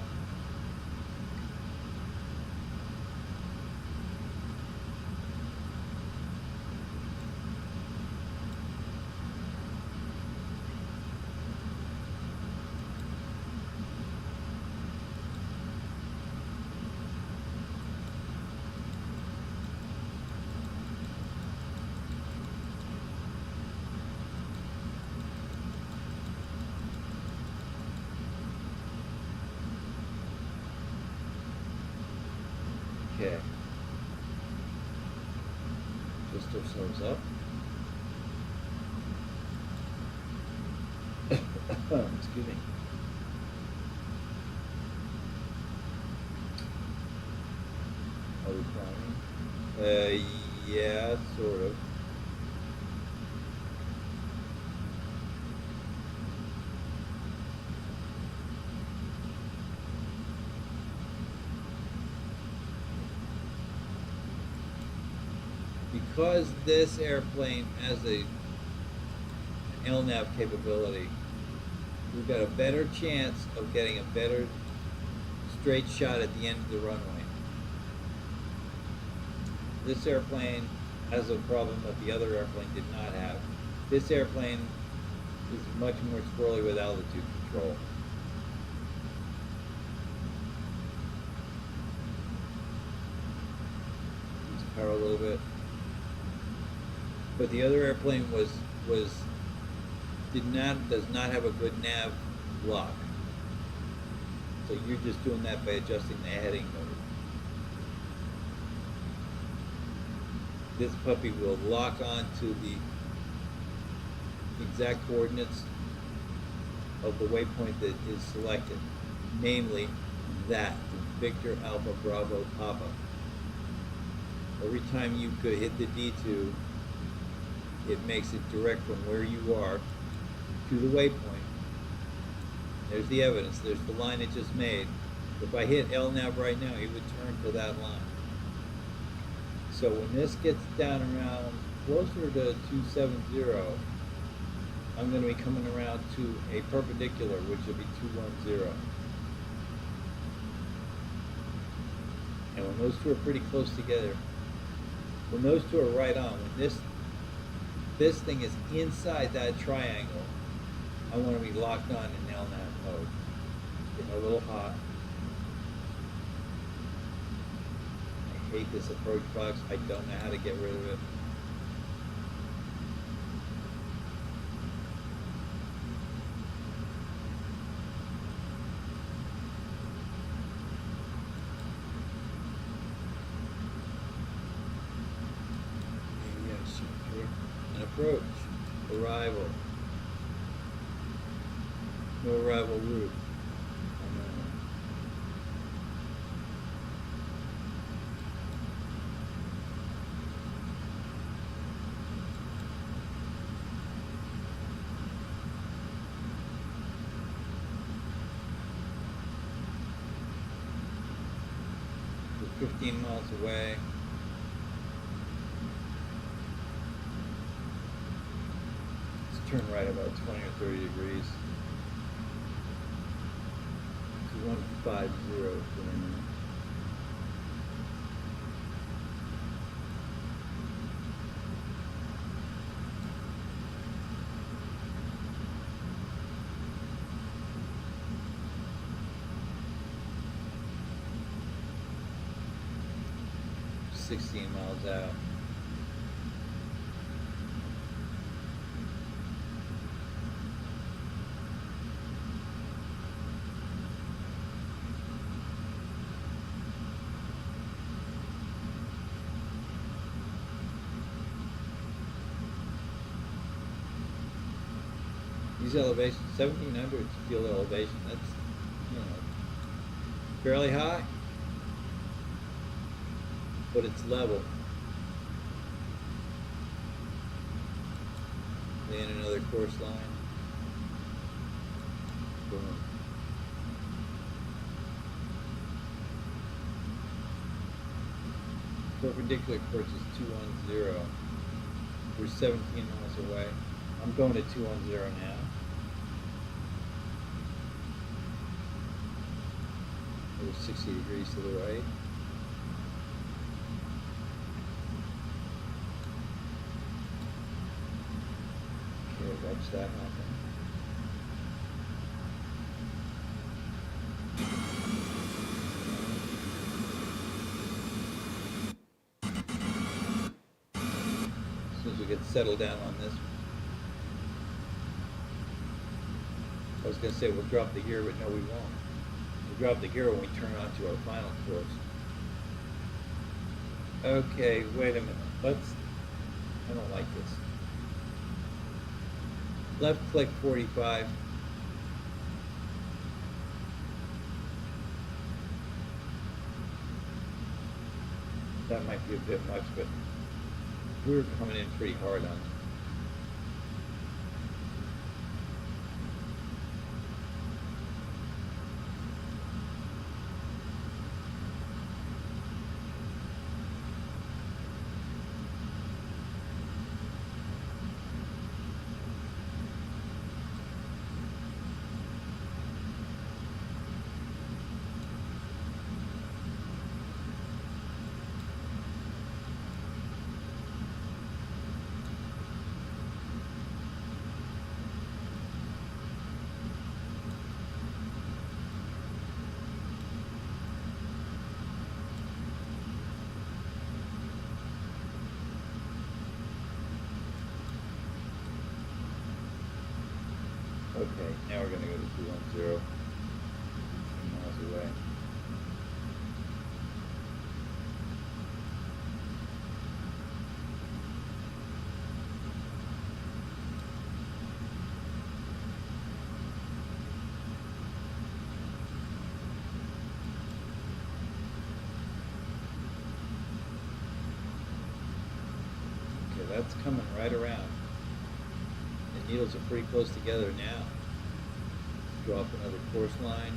A: Okay. Twist ourselves up. Excuse me. Are we climbing? Yeah, sort of. Because this airplane has an LNAV capability, we've got a better chance of getting a better straight shot at the end of the runway. This airplane has a problem that the other airplane did not have. This airplane is much more squirrely with altitude control. Let's power a little bit. But the other airplane does not have a good nav lock. So you're just doing that by adjusting the heading mode. This puppy will lock on to the exact coordinates of the waypoint that is selected, namely that, Victor Alpha Bravo Papa. Every time you could hit the D2, it makes it direct from where you are to the waypoint. There's the evidence. There's the line it just made. If I hit LNAV right now, it would turn to that line. So when this gets down around closer to 270, I'm going to be coming around to a perpendicular, which will be 210. And when those two are pretty close together, when those two are right on, when this thing is inside that triangle, I want to be locked on in LNAV mode. Getting a little hot. I hate this approach box. I don't know how to get rid of it. Maybe I should pick an approach. Arrival. No arrival route. We're 15 miles away. Let's turn right about 20 or 30 degrees. 150 for a minute. $16 miles out. These elevations, 1700 field elevation, that's, you know, fairly high, but it's level. Then another course line. Boom. Perpendicular course is 210. We're 17 miles away. I'm going to 210 now. We're 60 degrees to the right. Okay, watch that happen. As soon as we get settled down on this, I was going to say we'll drop the gear, but no, we won't. We'll drop the gear when we turn onto our final course. Okay, wait a minute. I don't like this. Left click 45. That might be a bit much, but we're coming in pretty hard on it. Okay, now we're going to go to 210, 15 miles away. Okay, that's coming right around. The needles are pretty close together now. Drop another course line.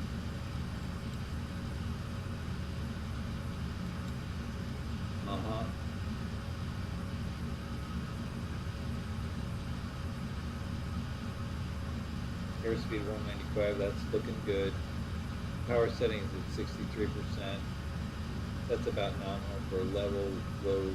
A: Airspeed 195, that's looking good. Power settings at 63%. That's about nominal for level load.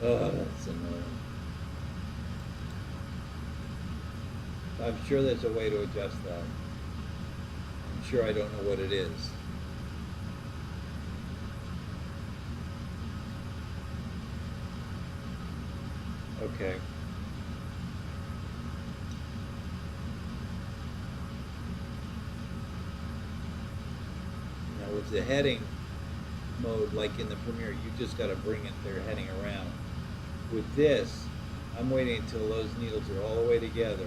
A: Oh, that's annoying. I'm sure there's a way to adjust that. I'm sure I don't know what it is. Okay. Now with the heading mode, like in the Premiere, you just got to bring it there heading around. With this, I'm waiting until those needles are all the way together.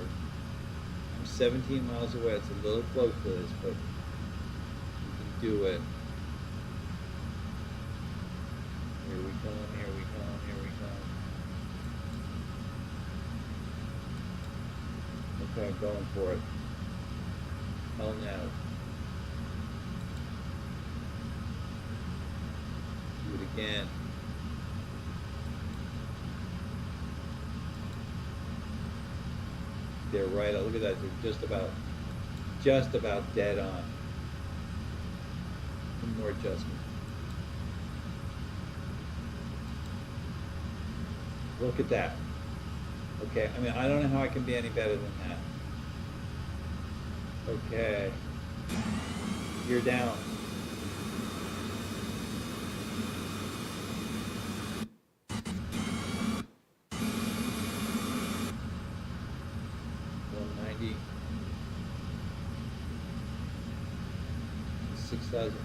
A: I'm 17 miles away. It's a little close to this, but you can do it. Here we come, here we come, here we come. Okay, I'm going for it. Hell no. Do it again. They're right. Look at that. They're just about dead on. One more adjustment. Look at that. Okay. I mean, I don't know how I can be any better than that. Okay. You're down.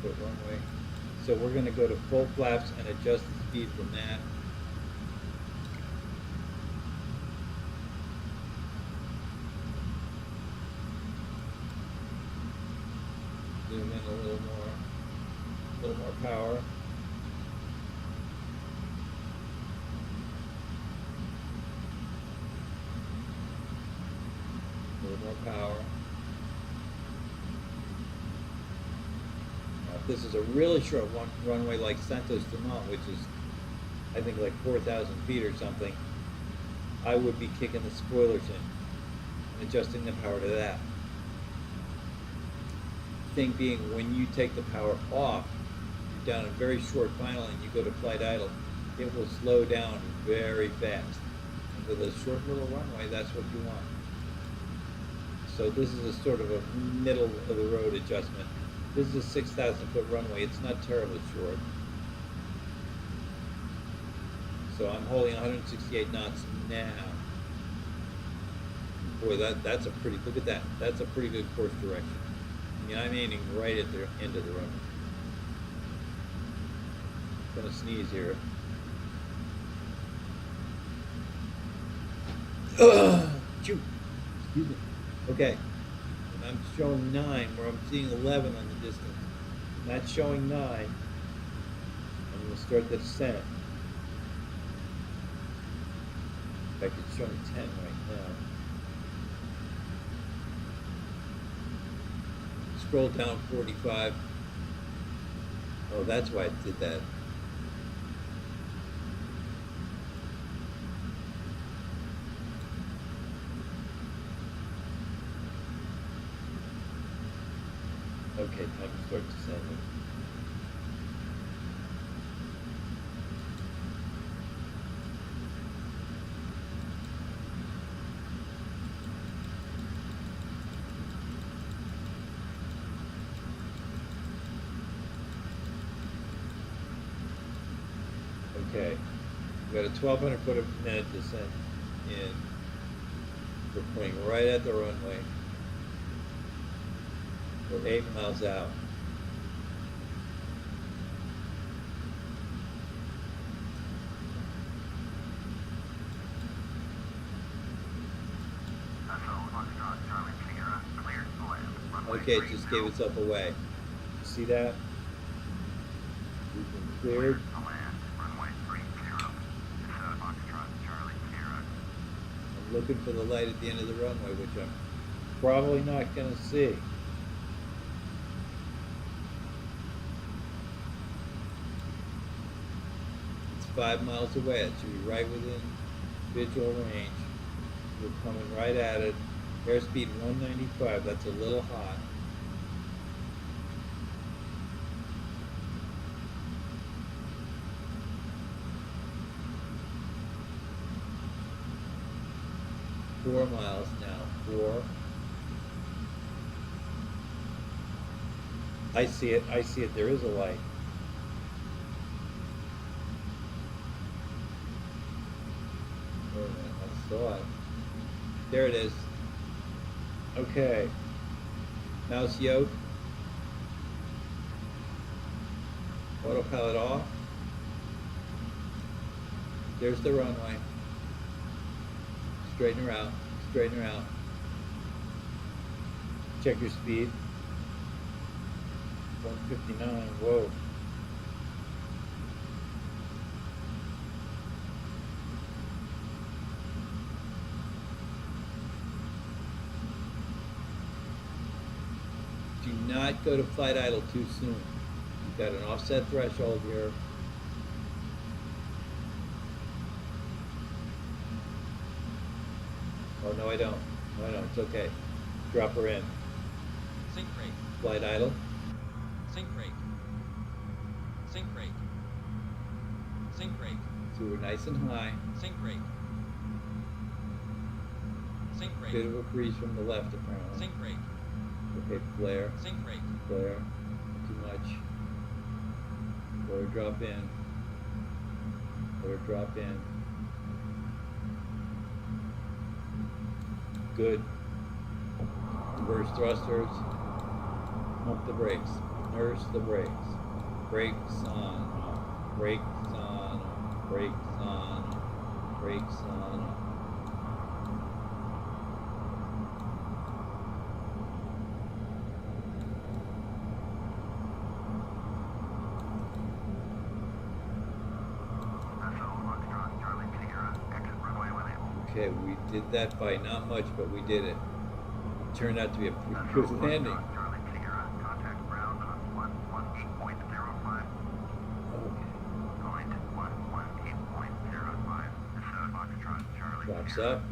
A: Foot runway. So we're going to go to full flaps and adjust the speed from that. Zoom in a little more power. A little more power. this is a really short runway like Santos Dumont, which is, I think, like 4,000 feet or something, I would be kicking the spoilers in and adjusting the power to that. Thing being, when you take the power off, you're down a very short final and you go to flight idle, it will slow down very fast. And with a short little runway, that's what you want. So this is a sort of a middle of the road adjustment. This is a 6,000 foot runway. It's not terribly short. So I'm holding 168 knots now. Boy, that's a pretty, look at that. That's a pretty good course direction. I mean, I'm aiming right at the end of the runway. I'm gonna sneeze here. Excuse me. Okay. And I'm showing 9 where I'm seeing 11 on the distance. And that's showing 9. I'm gonna start the descent. In fact, it's showing 10 right now. Scroll down 45. Oh, that's why it did that. Okay, time to start descending. Okay, we got a 1,200 foot a minute descent in. We're pointing right at the runway. We're 8 miles out. Okay, it just gave itself away. See that? We've been cleared. I'm looking for the light at the end of the runway, which I'm probably not going to see. It's 5 miles away. It should be right within visual range. We're coming right at it. Airspeed 195. That's a little hot. Four miles now. 4. I see it. I see it. There is a light. Wait a minute. I saw it. There it is. Okay. Mouse yoke. Autopilot off. There's the runway. Straighten her out. Straighten her out. Check your speed. 159. Whoa. Do not go to flight idle too soon. You've got an offset threshold here. Oh, no, I don't. No, no, it's okay. Drop her in.
C: Sink brake.
A: Flight idle.
C: Sink brake. Sink brake. Sink brake.
A: So we're nice and high.
C: Sink brake. Sink brake.
A: Bit of a breeze from the left, apparently.
C: Sink brake.
A: Okay, flare.
C: Sink brake.
A: Flare. Not too much. Let her drop in. Let her drop in. Good. Reverse thrusters. Pump the brakes. Nurse the brakes. Brakes on. Brakes on. Brakes on. Brakes on. Okay, we did that by not much, but we did it. Turned out to be a pretty good landing. pops up.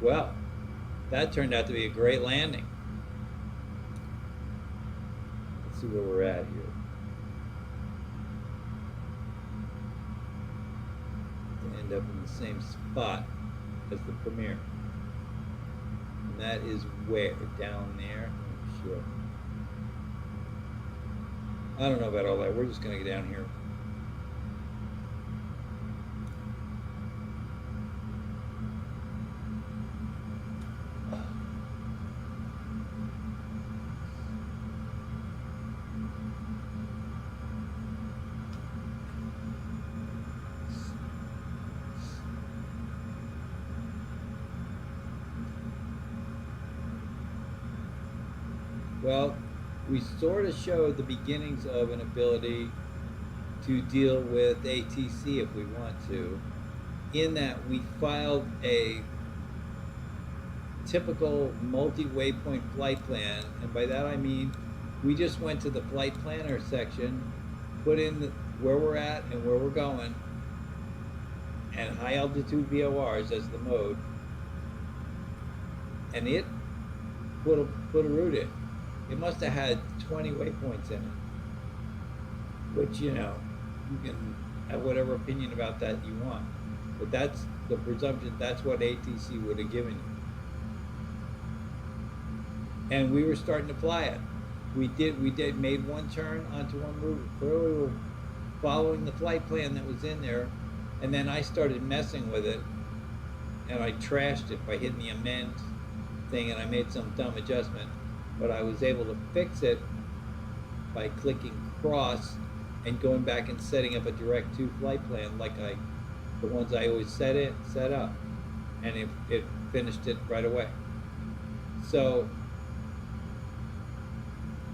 A: Well, that turned out to be a great landing. Let's see where we're at here. To end up in the same spot as the Premier. And that is where? Down there? Oh, shit. I don't know about all that. We're just going to get down here. Well, we sort of showed the beginnings of an ability to deal with ATC if we want to, in that we filed a typical multi-waypoint flight plan, and by that I mean we just went to the flight planner section, put in where we're at and where we're going, and high altitude VORs as the mode, and it put a route in. It must have had 20 waypoints in it, which, you know, you can have whatever opinion about that you want, but that's the presumption. That's what ATC would have given you, and we were starting to fly it. We made one turn onto one route. We were following the flight plan that was in there, and then I started messing with it, and I trashed it by hitting the amend thing, and I made some dumb adjustment. But I was able to fix it by clicking cross and going back and setting up a direct to flight plan like the ones I always set up, and it finished it right away. So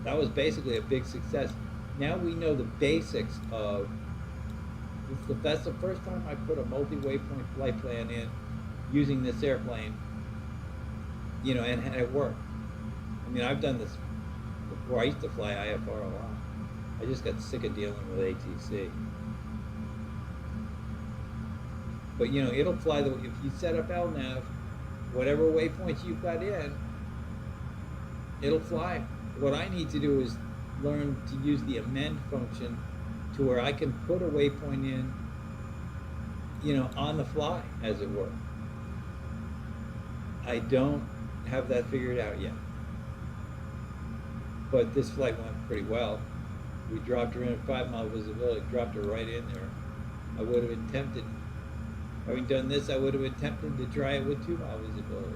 A: that was basically a big success. Now we know the basics of, that's the first time I put a multi-waypoint flight plan in using this airplane, you know, and it worked. I mean, I've done this before. I used to fly IFR a lot. I just got sick of dealing with ATC. But, you know, it'll fly if you set up LNAV, whatever waypoints you've got in, it'll fly. What I need to do is learn to use the amend function to where I can put a waypoint in, you know, on the fly, as it were. I don't have that figured out yet. But this flight went pretty well. We dropped her in at 5 mile visibility, dropped her right in there. I would have been tempted, having done this, I would have been tempted to try it with 2 mile visibility.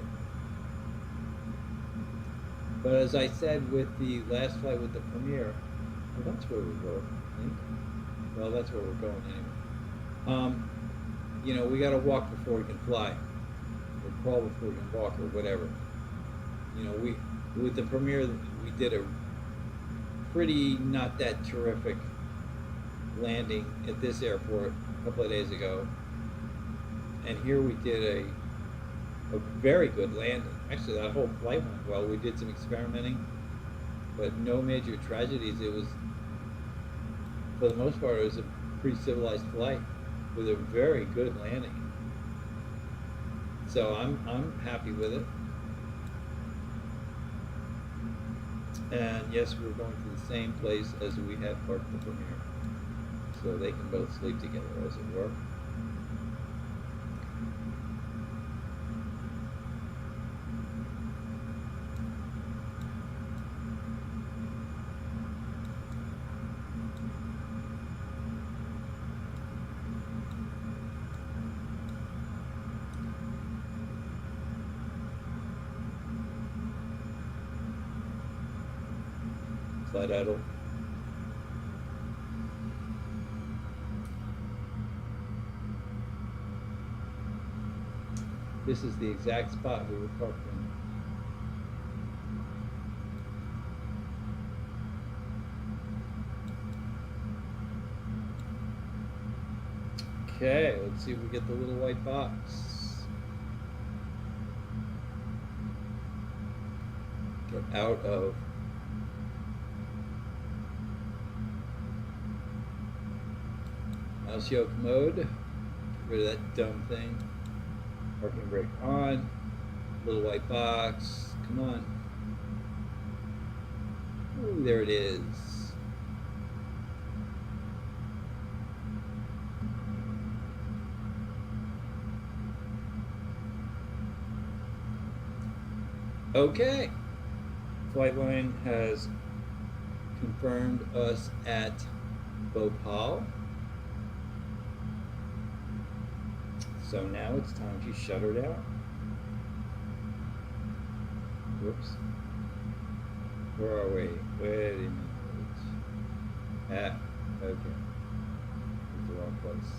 A: But as I said with the last flight with the Premier, well, that's where we were, I think. Well, that's where we're going anyway. You know, we got to walk before we can fly, or crawl before we can walk, or whatever. You know, with the Premier, we did a pretty not that terrific landing at this airport a couple of days ago, and here we did a very good landing. Actually, that whole flight went well. We did some experimenting, but no major tragedies. It was, for the most part, it was a pretty civilized flight with a very good landing. So I'm happy with it. And yes, we're going to the same place as we had parked the Premier, so they can both sleep together, as it were. Slide idle. This is the exact spot we were parked in. Okay, let's see if we get the little white box. Get out of Mouse yoke mode. Get rid of that dumb thing. Parking brake on. Little white box. Come on. Ooh, there it is. Okay. Flight line has confirmed us at Bhopal. So now it's time to shut her down. Whoops. Where are we? Wait a minute. Ah, okay. It's the wrong place.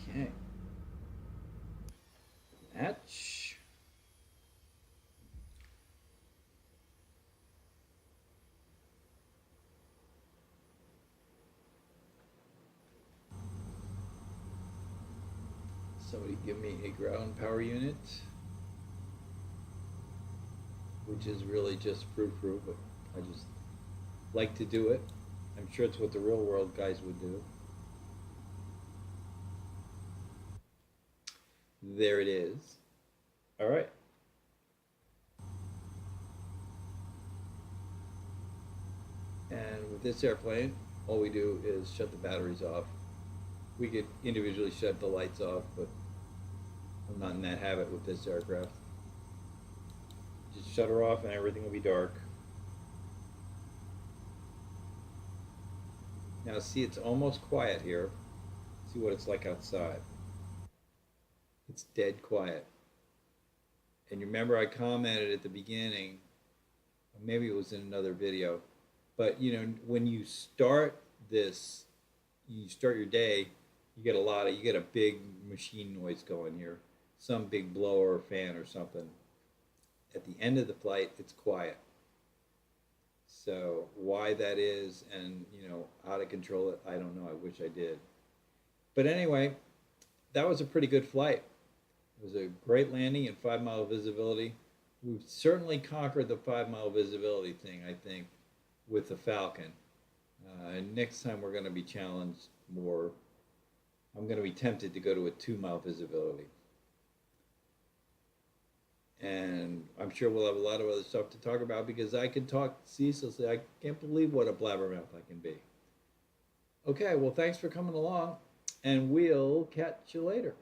A: Okay. Match. Somebody give me a ground power unit, which is really just frou-frou, but I just like to do it. I'm sure it's what the real world guys would do. There it is. All right. And with this airplane, all we do is shut the batteries off. We could individually shut the lights off, but I'm not in that habit with this aircraft. Just shut her off and everything will be dark. Now see, it's almost quiet here. See what it's like outside. It's dead quiet. And you remember I commented at the beginning, maybe it was in another video, but you know, when you start this, you start your day, you get a big machine noise going here, some big blower or fan or something. At the end of the flight, it's quiet. So why that is, and you know, how to control it, I don't know. I wish I did. But anyway, that was a pretty good flight. It was a great landing and 5-mile visibility. We've certainly conquered the 5-mile visibility thing, I think, with the Falcon. And next time we're going to be challenged more. I'm going to be tempted to go to a 2-mile visibility. And I'm sure we'll have a lot of other stuff to talk about because I can talk ceaselessly. I can't believe what a blabbermouth I can be. Okay, well, thanks for coming along, and we'll catch you later.